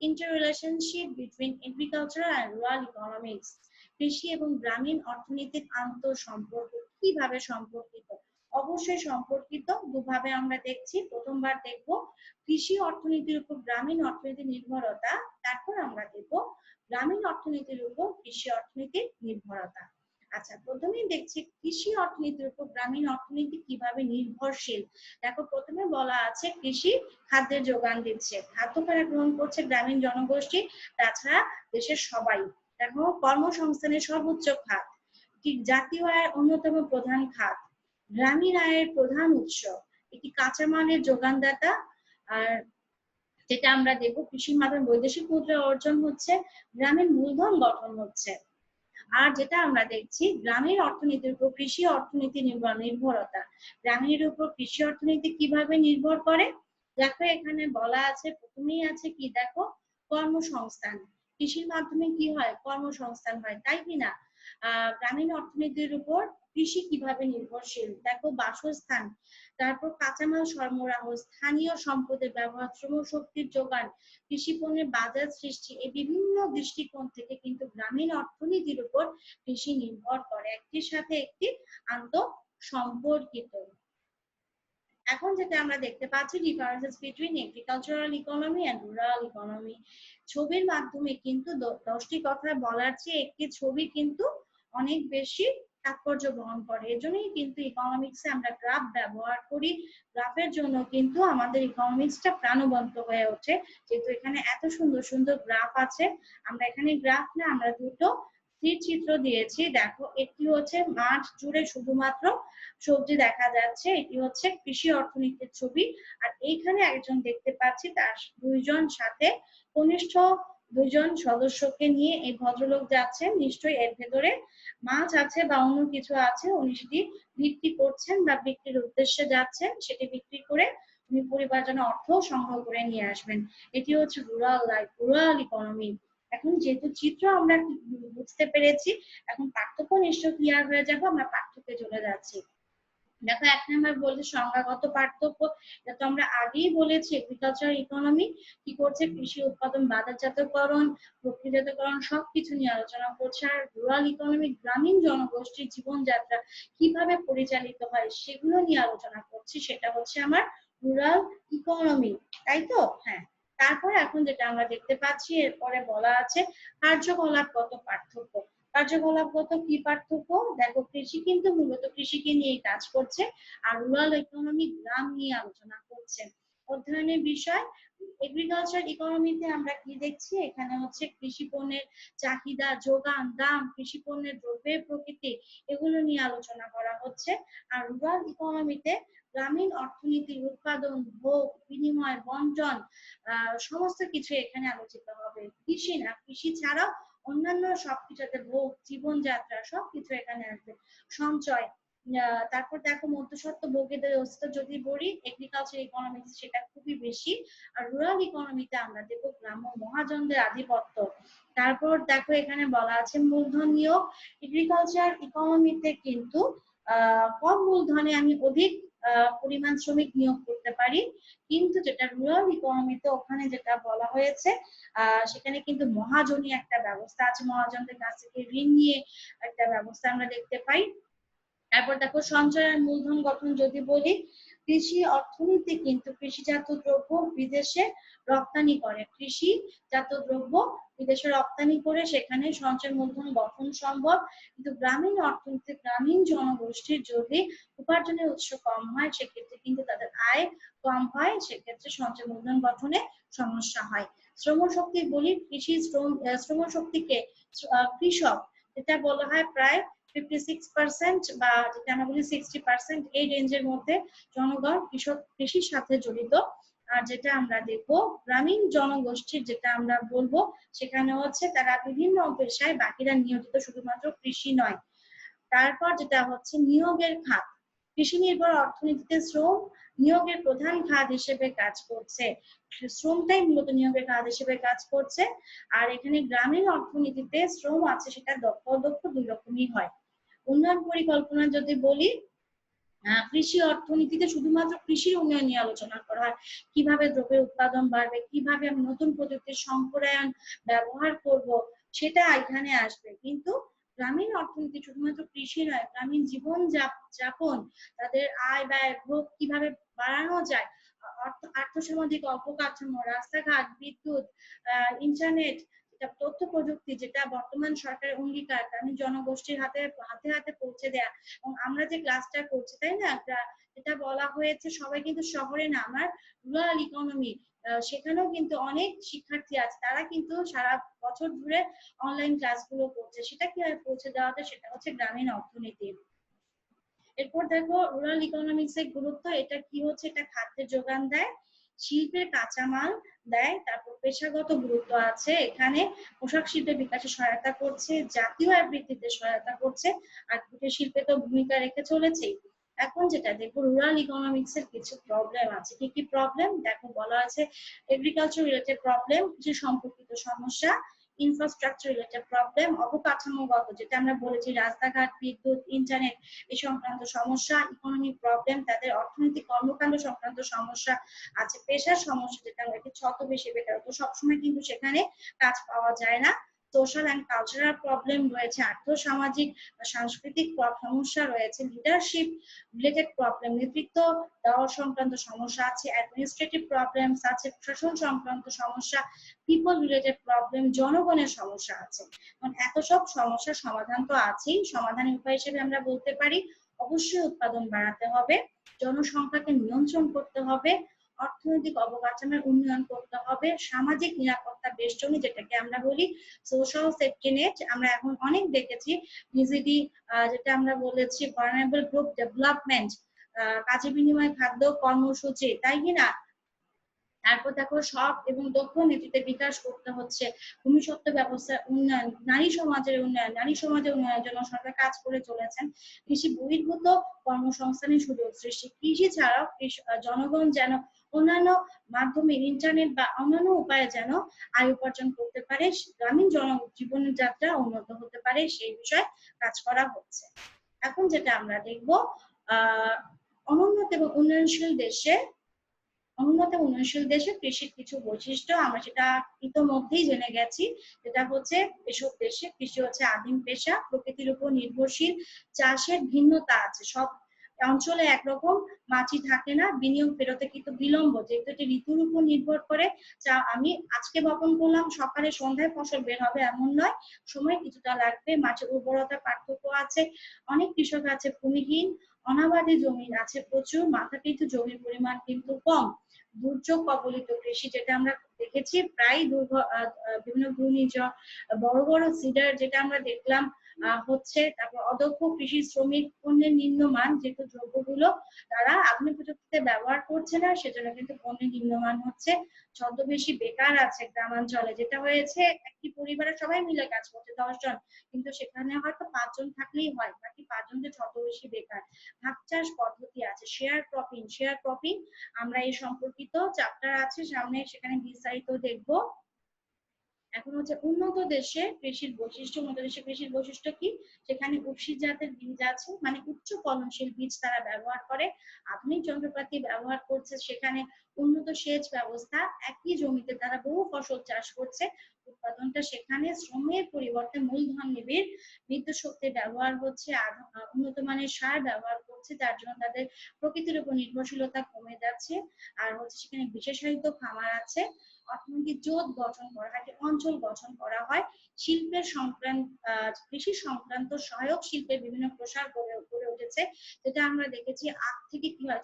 inter relationship between agricultural and rural economics, কৃষি এবং গ্রামীণ অর্থনীতির আন্তঃ সম্পর্ক কিভাবে সম্পর্কিত। অবশ্যই সম্পর্কিত, দুভাবে আমরা দেখছি। প্রথমবার দেখব কৃষি অর্থনীতির উপর গ্রামীণ অর্থনীতির নির্ভরতা, তারপর আমরা দেখব গ্রামীণ অর্থনীতির উপর কৃষি অর্থনীতির নির্ভরতা। আচ্ছা, প্রথমেই দেখছি কৃষি অর্থনীতির উপর গ্রামীণ অর্থনীতি কিভাবে নির্ভরশীল। দেখো, প্রথমে বলা আছে কৃষি খাদ্যের যোগান দিচ্ছে, খাদ্য কারা গ্রহণ করছে? গ্রামীণ জনগোষ্ঠী, তাছাড়া দেশের সবাই। দেখো, কর্মসংস্থানের সর্বোচ্চ খাত, ঠিক জাতীয় আয়ের অন্যতম প্রধান খাত, গ্রামীণ আয়ের প্রধান উৎস, একটি কাঁচামালের যোগানদাতা। আর যেটা আমরা দেখবো, কৃষির মাধ্যমে বৈদেশিক মুদ্রা অর্জন হচ্ছে, গ্রামীণ মূলধন গঠন হচ্ছে। আর যেটা আমরা দেখছি, গ্রামীণ অর্থনীতির উপর কৃষি অর্থনীতি নির্ভরতা। গ্রামীণের উপর কৃষি অর্থনীতি কিভাবে নির্ভর করে? দেখো, এখানে বলা আছে, প্রথমেই আছে কি, দেখো, কর্মসংস্থান। কৃষির মাধ্যমে কি হয়? কর্মসংস্থান হয়, তাই কিনা? গ্রামীণ অর্থনীতির উপর কৃষি কিভাবে নির্ভরশীল? দেখো, বাসস্থান, তারপর কাঁচামাল সরবরাহ, স্থানীয় সম্পদের ব্যবহার, শ্রমশক্তির যোগান, কৃষি পণ্যের বাজার সৃষ্টি, এই বিভিন্ন দৃষ্টিকোণ থেকে কিন্তু গ্রামীণ অর্থনীতির উপর কৃষি নির্ভর করে, একটির সাথে একটি আন্তঃসম্পর্কিত। এখন যেটা আমরা দেখতে পাচ্ছি, differences between agricultural economy and rural economy. ছবির মাধ্যমে কিন্তু 10টি কথা বলার চেয়ে একটি ছবি কিন্তু অনেক বেশি তাৎপর্য বহন করে। এজন্যই কিন্তু ইকোনমিক্সে আমরা গ্রাফ ব্যবহার করি। গ্রাফের জন্য কিন্তু আমাদের ইকোনমিক্সটা প্রাণবন্ত হয়ে ওঠে, যেহেতু এখানে এত সুন্দর সুন্দর গ্রাফ আছে। আমরা এখানে গ্রাফ না, আমরা দুটো স্থির চিত্র দিয়েছি। দেখো, একটি হচ্ছে মাঠ জুড়ে শুধুমাত্র সবজি দেখা যাচ্ছে, এটি হচ্ছে কৃষি অর্থনীতির ছবি। আর এইখানে একজন দেখতে পাচ্ছি, তার দুইজন সাথে কনিষ্ঠ দুইজন সদস্যকে নিয়ে এই ভদ্রলোক যাচ্ছেন, নিশ্চয়ই এর ভেতরে মাছ আছে বা অন্য কিছু আছে, উনি সেটি বিক্রি করছেন বা বিক্রির উদ্দেশ্যে যাচ্ছেন, সেটি বিক্রি করে উনি পরিবার জন্য অর্থ সংগ্রহ করে নিয়ে আসবেন। এটি হচ্ছে রুরাল লাইফ, রুরাল ইকোনমি। এখন যেহেতু চিত্র আমরা বুঝতে পেরেছি, এখন পার্থক্য নিশ্চয় ক্লিয়ার হয়ে যাবে, আমরা পার্থক্যে চলে যাচ্ছি। দেখো, 1 নাম্বার বলছে সংজ্ঞাগত পার্থক্য। এটা তো আমরা আগেই বলেছি, এগ্রিকালচার ইকোনমি কি করছে? কৃষি উৎপাদন, বাজারজাতকরণ, প্রক্রিয়াজাতকরণ সবকিছু নিয়ে আলোচনা করছে। আর রুরাল ইকোনমি গ্রামীণ জনগোষ্ঠীর জীবনযাত্রা কিভাবে পরিচালিত হয় সেগুলো নিয়ে আলোচনা করছি, সেটা হচ্ছে আমার রুরাল ইকোনমি, তাই তো? হ্যাঁ। তারপরে এখন যেটা আমরা দেখতে পাচ্ছি, এরপরে বলা আছে কার্যকলাপগত পার্থক্য। কার্যকলাপগত কি পার্থক্য? দেখো, কৃষি কিন্তু মূলত কৃষিকে নিয়েই কাজ করছে, আর রুরাল ইকোনমি গ্রাম নিয়ে আলোচনা করছে। অধ্যয়নের বিষয়, এগ্রিকালচার ইকোনমিতে আমরা কি দেখছি? এখানে হচ্ছে কৃষি পণ্যের চাহিদা, যোগান, দাম, কৃষি পণ্যের দ্রব্যের প্রকৃতি, এগুলো নিয়ে আলোচনা করা হচ্ছে। আর রুরাল ইকোনমিতে গ্রামীণ অর্থনীতির উৎপাদন, ভোগ, বিনিময়, বন্টন, সমস্ত কিছু এখানে আলোচিত হবে। কৃষি না, কৃষি ছাড়াও অন্যান্য সবকিছুতে ভোগ, জীবনযাত্রা সবকিছু এখানে আসবে। সঞ্চয়, তারপর দেখো, মধ্যস্বত্ব ভোগীদের অস্তিত্ব যদি বলি, এগ্রিকালচার ইকোনমিক্স সেটা খুবই বেশি। আর রুরাল ইকোনমিতে আমরা দেখবো গ্রাম্য মহাজনদের আধিপত্য। তারপর দেখো, এখানে বলা আছে মূলধন নিয়োগ। এগ্রিকালচার ইকোনমিতে কিন্তু কম মূলধনে আমি অধিক পরিমাণ শ্রমিক নিয়োগ করতে পারি, কিন্তু যেটা রুরাল ইকোনমিতে ওখানে যেটা বলা হয়েছে, সেখানে কিন্তু মহাজনী একটা ব্যবস্থা আছে, মহাজনদের কাছ থেকে ঋণ নিয়ে একটা ব্যবস্থা আমরা দেখতে পাই। তারপর দেখো, সঞ্চয়ের মূলধন গঠন যদি বলি, কৃষি অর্থনীতি কিন্তু কৃষিজাত দ্রব্য বিদেশে রপ্তানি করে, কৃষিজাত দ্রব্য বিদেশে রপ্তানি করে সেখানে সঞ্চয় মূলধন গঠন সম্ভব। কিন্তু গ্রামীণ অর্থনীতি, গ্রামীণ জনগোষ্ঠীর যদি উপার্জনের উৎস কম হয়, সেক্ষেত্রে কিন্তু তাদের আয় কম হয়, সেক্ষেত্রে সঞ্চয় মূলধন গঠনে সমস্যা হয়। শ্রমশক্তি বলি, শ্রমশক্তিকে কৃষক, যেটা বলা হয় প্রায় 56% বা যেটা আমরা বলি 60%, এই রেঞ্জের মধ্যে জনগণ কৃষির সাথে জড়িত। আর যেটা আমরা দেখবো, গ্রামীণ জনগোষ্ঠীর যেটা আমরা বলবো, সেখানে হচ্ছে তারা বিভিন্ন পেশায়, বাকিরা নিয়োজিত শুধুমাত্র কৃষি নয়। তারপর যেটা হচ্ছে নিয়োগের খাত, কৃষি নির্ভর অর্থনীতিতে শ্রম নিয়োগের প্রধান খাত হিসেবে কাজ করছে, শ্রমটাই মূলত নিয়োগের খাত হিসেবে কাজ করছে। আর এখানে গ্রামীণ অর্থনীতিতে শ্রম আছে, সেটা দক্ষ অদক্ষ দুই রকমই হয়। উন্নয়ন পরিকল্পনা যদি বলি, কৃষি অর্থনীতিতে শুধুমাত্র কৃষির উন্নয়ন নিয়ে আলোচনা করা হয়, কিভাবে দ্রব্যের উৎপাদন বাড়বে, কিভাবে আমি নতুন প্রযুক্তির সংকরায়ন ব্যবহার করব, সেটা এখানে আসবে। কিন্তু গ্রামীণ অর্থনীতি শুধুমাত্র কৃষি নয়, গ্রামীণ জীবন যাপন, তাদের আয় ব্যয় ভোগ কিভাবে বাড়ানো যায়, আর্থসামাজিক অবকাঠামো, রাস্তাঘাট, বিদ্যুৎ, ইন্টারনেট, যেটা তথ্য প্রযুক্তি, যেটা বর্তমান সরকারের অঙ্গীকার গ্রামীণ জনগোষ্ঠীর হাতে হাতে হাতে পৌঁছে দেয়া। এবং আমরা যে ক্লাসটা করছি তাই না, যেটা বলা হয়েছে সবাই কিন্তু শহরে না, আমার রুরাল ইকোনমি, সেখানেও কিন্তু অনেক শিক্ষার্থী আছে, তারা কিন্তু সারা বছর ধরে অনলাইন ক্লাসগুলো করছে। সেটা কিভাবে পৌঁছে দেওয়া যায়, সেটা হচ্ছে গ্রামীণ অর্থনীতি। এরপর দেখো রুরাল ইকোনমিক্স এর গুরুত্ব, এটা কি হচ্ছে, এটা খাদ্যের যোগান দেয়, শিল্পের কাঁচামাল দেয়, তারপর পেশাগত গুরুত্ব আছে এখানে, পোশাক শিল্পের বিকাশে সহায়তা করছে, জাতীয় আয় বৃদ্ধিতে সহায়তা করছে, আর কুটির শিল্পে তো ভূমিকা রেখে চলেছেই। এখন যেটা দেখো রুরাল ইকোনমিক্স এর কিছু প্রবলেম আছে। কি কি প্রবলেম দেখো, বলা আছে এগ্রিকালচার রিলেটেড প্রবলেম, কৃষি সম্পর্কিত সমস্যা, ইনফ্রাস্ট্রাকচার রিলেটেড প্রবলেম, অবকাঠামোগত যেটা আমরা বলেছি রাস্তাঘাট, বিদ্যুৎ, ইন্টারনেট এই সংক্রান্ত সমস্যা, ইকোনমিক প্রবলেম, তাদের অর্থনৈতিক কর্মকাণ্ড সংক্রান্ত সমস্যা আছে, পেশার সমস্যা যেটা আমরা ছদ্মবেশী বেকারত্ব, সবসময় কিন্তু সেখানে কাজ পাওয়া যায় না, সোশ্যাল অ্যান্ড কালচারাল প্রবলেম রয়েছে, আর্থসামাজিক সাংস্কৃতিক সমস্যা রয়েছে, লিডারশিপ রিলেটেড প্রবলেম, নেতৃত্ব দেওয়া সংক্রান্ত সমস্যা আছে, অ্যাডমিনিস্ট্রেটিভ প্রবলেমস আছে, প্রশাসন সংক্রান্ত সমস্যা, পিপল রিলেটেড প্রবলেম, জনগণের সমস্যা আছে। এত সব সমস্যার সমাধান তো আছেই, সমাধানের উপায় হিসেবে আমরা বলতে পারি অবশ্যই উৎপাদন বাড়াতে হবে, জনসংখ্যাকে নিয়ন্ত্রণ করতে হবে, অর্থনৈতিক অবকাঠামোর উন্নয়ন করতে হবে, সামাজিক নিরাপত্তা বেষ্টনী যেটাকে আমরা বলি সোশ্যাল সেফটি নেট, আমরা এখন অনেক দেখেছি বিজিডি, যেটা আমরা বলেছি ভালনারেবল গ্রুপ ডেভেলপমেন্ট, কাজের বিনিময়ে খাদ্য কর্মসূচি, তাই কি না? তারপর দেখো সৎ এবং দক্ষ নেতৃত্বের বিকাশ করতে হচ্ছে, ভূমিসত্ত্ব ব্যবস্থার উন্নয়ন, নারী সমাজের উন্নয়ন, নারী সমাজের উন্নয়নের জন্য সরকার কাজ করে চলেছেন, কৃষি বহির্ভূত কর্মসংস্থানের সুযোগ সৃষ্টি, কৃষি ছাড়াও জনগণ যেন অন্যান্য মাধ্যমে ইন্টারনেট বা অন্যান্য উপায়ে যেন আয় উপার্জন করতে পারে, গ্রামীণ জীবনের যাত্রা উন্নত হতে পারে, সেই বিষয়ে কাজ করা হচ্ছে। এখন যেটা আমরা দেখবো অনুন্নত এবং উন্নয়নশীল দেশে কৃষির কিছু বৈশিষ্ট্য, আমরা সেটা ইতোমধ্যেই জেনে গেছি, যেটা হচ্ছে এসব দেশে কৃষি হচ্ছে আদিম পেশা, প্রকৃতির উপর নির্ভরশীল, চাষের ভিন্নতা আছে, সব অঞ্চলে একরকম মাটি থাকে না, বিনিয়োগ ফেরতে কিন্তু বিলম্ব, যেহেতু এটি ঋতুর উপর নির্ভর করে, যা আমি আজকে বপন করলাম সকালে সন্ধ্যায় ফসল বের হবে এমন নয়, সময় কিছুটা লাগবে, মাটির উর্বরতার পার্থক্য আছে, অনেক কৃষক আছে ভূমিহীন, অনাবাদী জমি আছে প্রচুর, মাথাপিছু জমির পরিমাণ কিন্তু কম, দুর্যোগ কবলিত কৃষি যেটা আমরা দেখেছি, প্রায় বিভিন্ন ঘূর্ণিঝড়, বড় বড় সিডার যেটা আমরা দেখলাম হচ্ছে, তারপর অদক্ষ কৃষি শ্রমিক, পণ্যের নিম্নমান, যেহেতু দ্রব্যগুলো তারা আধুনিক প্রযুক্তিতে ব্যবহার করছে না, সেজন্য কিন্তু পণ্যের নিম্নমান হচ্ছে, ছদ্মবেশী বেকার আছে গ্রামাঞ্চলে, যেটা হয়েছে একটি পরিবারের সবাই মিলে কাজ করছে 10 জন, কিন্তু সেখানে হয়তো 5 জন থাকলেই হয়, বাকি 5 জন যে ছদ্মবেশী বেকার। ভাগ চাষ পদ্ধতি আছে, শেয়ার ক্রপিং আমরা এই সম্পর্কিত চ্যাপ্টার আছে সামনে, সেখানে বিস্তারিত দেখবো। এখন হচ্ছে উন্নত দেশে কৃষির বৈশিষ্ট্য কি, সেখানে উফশী জাতের বীজ আছে, মানে উচ্চ ফলনশীল বীজ তারা ব্যবহার করে, আধুনিক যন্ত্রপাতি ব্যবহার করছে, সেখানে উন্নত সেচ ব্যবস্থা, একই জমিতে তারা বহু ফসল চাষ করছে, উৎপাদনটা সেখানে শ্রমের পরিবর্তে মূলধন নিবিড়, বিদ্যুৎ শক্তির ব্যবহার হচ্ছে, উন্নত মানের সার ব্যবহার করছে, যার জন্য তাদের প্রকৃতির উপর নির্ভরশীলতা কমে যাচ্ছে, আর হচ্ছে সেখানে বিশেষায়িত খামার আছে, অর্থনৈতিক জোট গঠন করা হয়, অঞ্চল গঠন করা হয়, শিল্পের কৃষি সংক্রান্ত সহায়ক শিল্পের বিভিন্ন প্রসার গড়ে উঠেছে, যেটা আমরা দেখেছি আখ থেকে কি হয়,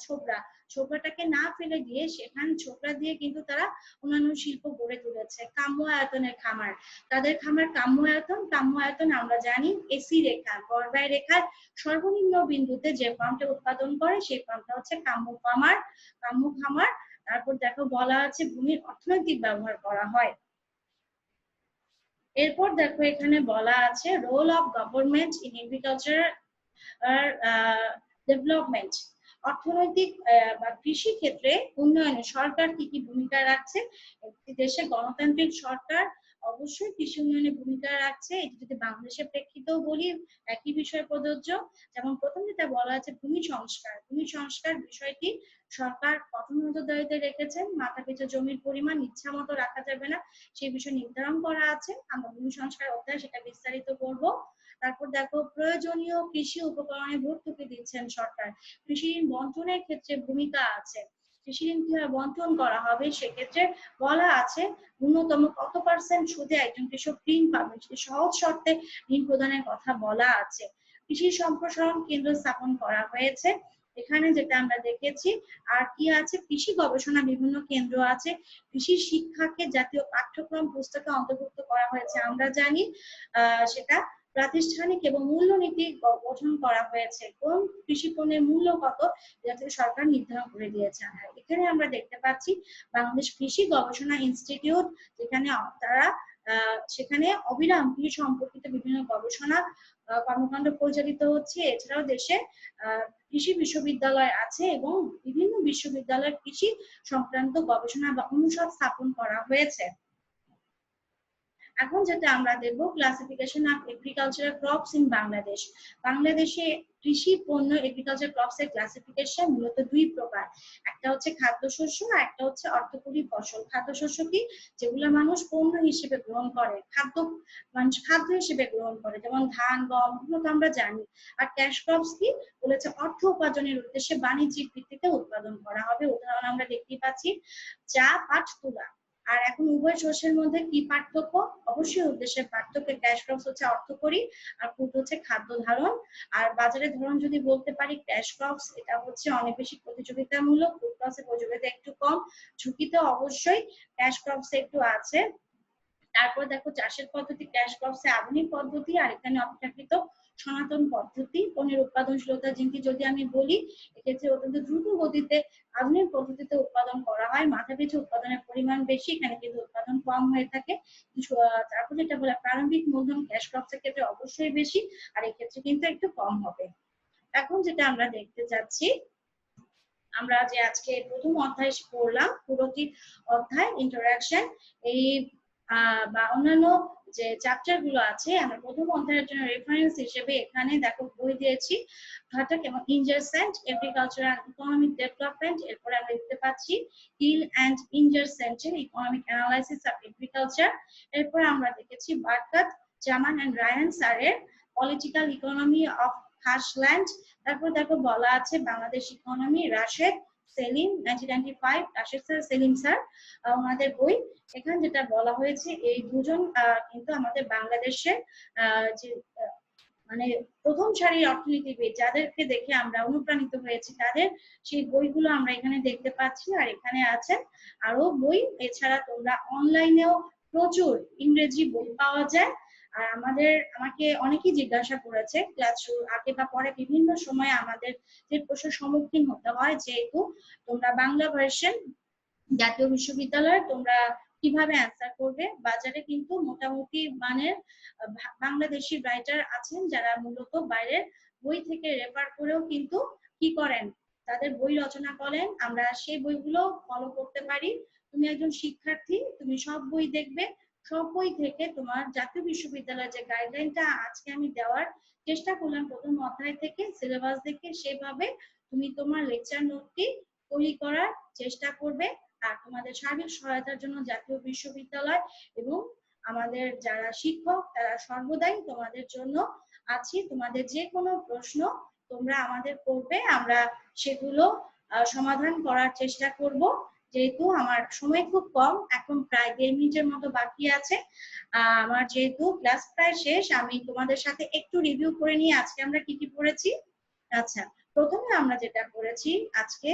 ছোবড়াটাকে না ফেলে দিয়ে সেখানে ছোবড়া দিয়ে কিন্তু তারা অন্যান্য শিল্প গড়ে তুলেছে, কাম্য আয়তনের খামার, তাদের খামার কাম্য আয়তন আমরা জানি এসি রেখা, গড়বাই রেখার সর্বনিম্ন বিন্দুতে যে ফার্মটা উৎপাদন করে সেই ফার্মটা হচ্ছে কাম্য খামার। তারপর দেখো বলা আছে ভূমির অর্থনৈতিক ব্যবহার করা হয়। এরপর দেখো এখানে বলা আছে role of government in agriculture development, অর্থনৈতিক বা কৃষি ক্ষেত্রে উন্নয়নে সরকার কি কি ভূমিকা রাখছে। একটি দেশে গণতান্ত্রিক সরকার অবশ্যই কৃষি উন্নয়নে ভূমিকা রাখছে, এটি যদি বাংলাদেশের প্রেক্ষিতেও বলি একই বিষয় প্রযোজ্য। যেমন প্রথম যেটা বলা আছে ভূমি সংস্কার বিষয়টি সরকার কঠোর নজরদারিতে রেখেছেন, মাথাপিছু জমির পরিমাণ ইচ্ছা মতো রাখা যাবে না, সেই বিষয় নির্ধারণ করা আছে, আমরা ভূমি সংস্কার অধ্যায় সেটা বিস্তারিত করব। তারপর দেখো প্রয়োজনীয় কৃষি উপকরণে ভর্তুকি দিচ্ছেন সরকার, কৃষি ঋণ বন্টনের ক্ষেত্রে ভূমিকা আছে, কৃষি ঋণ কিভাবে বন্টন করা হবে, সেক্ষেত্রে বলা আছে ন্যূনতম কত % সুদে একজন কৃষক ঋণ পাবেন, সেটি সহজ শর্তে ঋণ প্রদানের কথা বলা আছে। কৃষি সম্প্রসারণ কেন্দ্র স্থাপন করা হয়েছে, এখানে যেটা আমরা দেখেছি। আর কি আছে, কৃষি গবেষণা বিভিন্ন কেন্দ্র আছে, কৃষি শিক্ষাকে জাতীয় পাঠ্যক্রম পুস্তকে অন্তর্ভুক্ত করা হয়েছে আমরা জানি। সেটা প্রাতিষ্ঠানিক এবং মূল্যনীতি গঠন করা হয়েছে, কোন কৃষি পণ্যের মূল্য কত যাতে সরকার নির্ধারণ করে দিয়েছে। আর এখানে আমরা দেখতে পাচ্ছি বাংলাদেশ কৃষি গবেষণা ইনস্টিটিউট, যেখানে তারা সেখানে অবিরাম কৃষি সম্পর্কিত বিভিন্ন গবেষণা কর্মকাণ্ড পরিচালিত হচ্ছে। এছাড়াও দেশে কৃষি বিশ্ববিদ্যালয় আছে এবং বিভিন্ন বিশ্ববিদ্যালয়ের কৃষি সংক্রান্ত গবেষণা বা অনুষদ স্থাপন করা হয়েছে। এখন যেটা আমরা দেখব, classification of agricultural crops in Bangladesh. বাংলাদেশে কৃষি পণ্য এগ্রিকালচার ক্রপস এর ক্লাসিফিকেশন মূলত দুই প্রকার, একটা হচ্ছে খাদ্যশস্য আর একটা হচ্ছে অর্থকরী ফসল। খাদ্যশস্য কি, যেগুলো মানুষ পণ্য হিসেবে গ্রহণ করে, মানুষ খাদ্য হিসেবে গ্রহণ করে, যেমন ধান, গম, এগুলো তো আমরা জানি। আর ক্যাশ ক্রপস কি বলেছে, অর্থ উপার্জনের উদ্দেশ্যে বাণিজ্যিক ভিত্তিতে উৎপাদন করা হবে। উদাহরণ আমরা দেখতে পাচ্ছি চা, পাট, তুলা। আর এখন উভয় শস্যের মধ্যে কি পার্থক্য, অবশ্যই উদ্দেশ্যের পার্থক্য। ক্যাশ ক্রপস হচ্ছে অর্থকরী আর ফুড হচ্ছে খাদ্য ধারণ। আর বাজারের ধরন যদি বলতে পারি, ক্যাশ ক্রপস এটা হচ্ছে অনেক বেশি প্রতিযোগিতামূলক, ফুড ক্রপসের প্রতিযোগিতা একটু কম, ঝুঁকিতে অবশ্যই ক্যাশ ক্রপস একটু আছে। তারপর দেখো চাষের পদ্ধতি, ক্যাশ ক্রপসে আধুনিক পদ্ধতি আর এখানে অপেক্ষাকৃত সনাতন পদ্ধতি। পণ্যের উৎপাদনশীলতা যেটি যদি আমি বলি, এক্ষেত্রে অত্যন্ত দ্রুত গতিতে আধুনিক পদ্ধতিতে উৎপাদন করা হয়, মাথা পিছু উৎপাদনের পরিমাণ বেশি, এখানে কিন্তু উৎপাদন কম হয়ে থাকে। তারপর যেটা বলে প্রারম্ভিক মূলধন ক্যাশ ক্রপসের ক্ষেত্রে অবশ্যই বেশি, আর এক্ষেত্রে কিন্তু একটু কম হবে। এখন যেটা আমরা দেখতে যাচ্ছি, আমরা যে আজকে প্রথম অধ্যায় পড়লাম, পুরোটি অধ্যায় ইন্টারাকশন, এই বা অন্যান্য যে চ্যাপ্টার গুলো আছে, আমরা প্রথম অধ্যায়ের জন্য রেফারেন্স হিসেবে এখানে দেখো বই দিয়েছি, ঘাটক এবং Ingersent agriculture and economic development. এরপরে আমরা দেখতে পাচ্ছি হিল এন্ড ইনজারসেন্টের ইকোনমিক অ্যানালাইসিস অফ এগ্রিকালচার। এরপর আমরা দেখেছি বারকাত, জামান এন্ড রায়ান স্যারের পলিটিক্যাল ইকোনমি অফ খাসল্যান্ড। তারপর দেখো বলা আছে Bangladesh economy, Rashed Selim 1995, Rashed sir, Selim sir ওনাদের বই। এখানে যেটা বলা হয়েছে, এই দুজন কিন্তু আমাদের বাংলাদেশের যে মানে প্রথম সারির অর্থনীতিবিদ, যাদেরকে দেখে আমরা অনুপ্রাণিত হয়েছি, তাদের সেই বইগুলো আমরা এখানে দেখতে পাচ্ছি। আর এখানে আছেন আরো বই, এছাড়া তোমরা অনলাইনেও প্রচুর ইংরেজি বই পাওয়া যায়। আর আমাকে অনেকেই জিজ্ঞাসা করেছে ক্লাস শুরুর আগে বা পরে বিভিন্ন সময় আমাদের যে প্রশ্নের সম্মুখীন হতে হয়, যেহেতু তোমরা বাংলা ভার্সন জাতীয় বিশ্ববিদ্যালয়, তোমরা কিভাবে অ্যান্সার করবে। বাজারে কিন্তু মোটামুটি মানের বাংলাদেশি রাইটার আছেন, যারা মূলত বাইরের বই থেকে রেফার করেও কিন্তু কি করেন, তাদের বই রচনা করেন, আমরা সেই বইগুলো ফলো করতে পারি। তুমি একজন শিক্ষার্থী, তুমি সব বই দেখবে, সব বই থেকে তোমার জাতীয় বিশ্ববিদ্যালয়ের যে গাইডলাইনটা আজকে আমি দেওয়ার চেষ্টা করলাম প্রথম অধ্যায় থেকে সিলেবাস দেখে, সেভাবে তুমি তোমার লেকচার নোটটি তৈরি করার চেষ্টা করবে। আর তোমাদের সার্বিক সহায়তার জন্য জাতীয় বিশ্ববিদ্যালয় এবং আমাদের যারা শিক্ষক, তারা সর্বদাই তোমাদের জন্য আছি। তোমাদের যে কোনো প্রশ্ন তোমরা আমাদের করবে, আমরা সেগুলো সমাধান করার চেষ্টা করব। যেহেতু আমার সময় খুব কম, এখন প্রায় 1.5 মিনিটের মতো বাকি আছে, আমার যেহেতু ক্লাস প্রায় শেষ, আমি তোমাদের সাথে একটু রিভিউ করে নিয়ে আজকে আমরা কি কি পড়েছি। আচ্ছা, প্রথমে আমরা যেটা পড়েছি আজকে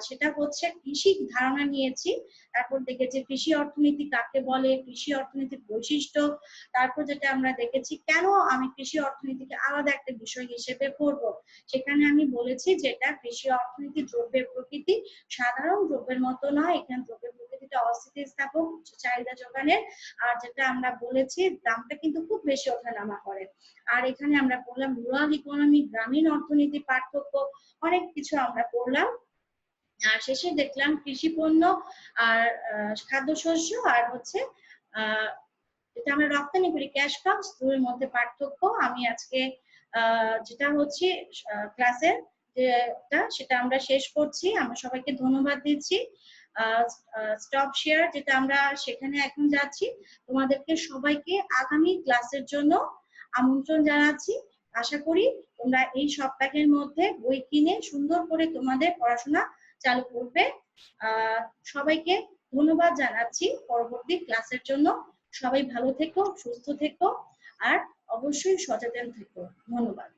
সেটা হচ্ছে কৃষি ধারণা নিয়েছি। তারপর দেখেছি কৃষি অর্থনীতি কাকে বলে, কৃষি অর্থনীতির বৈশিষ্ট্য। তারপর যেটা আমরা দেখেছি, কেন আমি কৃষি অর্থনীতিকে আলাদা একটা বিষয় হিসেবে পড়ব। সেখানে আমি বলেছি যেটা কৃষি অর্থনীতি দ্রব্যের প্রকৃতি সাধারণ দ্রব্যের মতো নয়, এখানে দ্রব্যের প্রকৃতিটা অস্থিতিস্থাপক, চাহিদা যোগানের। আর যেটা আমরা বলেছি, দামটা কিন্তু খুব বেশি ওঠানামা করে। আর এখানে আমরা পড়লাম রুরাল ইকোনমি, গ্রামীণ অর্থনীতি পার্থক্য, অনেক কিছু আমরা পড়লাম। আর শেষে দেখলাম কৃষি পণ্য আর খাদ্যশস্য আর হচ্ছে যেটা আমরা রপ্তানি করি ক্যাশ ক্রপস, দুটোর মধ্যে পার্থক্য। আমি আজকে যেটা হচ্ছে ক্লাসের যেটা সেটা আমরা শেষ করছি। আমরা সবাইকে ধন্যবাদ দিচ্ছি। স্টপ শেয়ার যেটা আমরা সেখানে এখন যাচ্ছি। তোমাদেরকে সবাইকে আগামী ক্লাসের জন্য আমন্ত্রণ জানাচ্ছি। আশা করি তোমরা এই সপ্তাহের মধ্যে বই কিনে সুন্দর করে তোমাদের পড়াশোনা চালু করবে। সবাইকে ধন্যবাদ জানাচ্ছি পরবর্তী ক্লাসের জন্য। সবাই ভালো থেকো, সুস্থ থেকো, আর অবশ্যই সচেতন থেকো। ধন্যবাদ।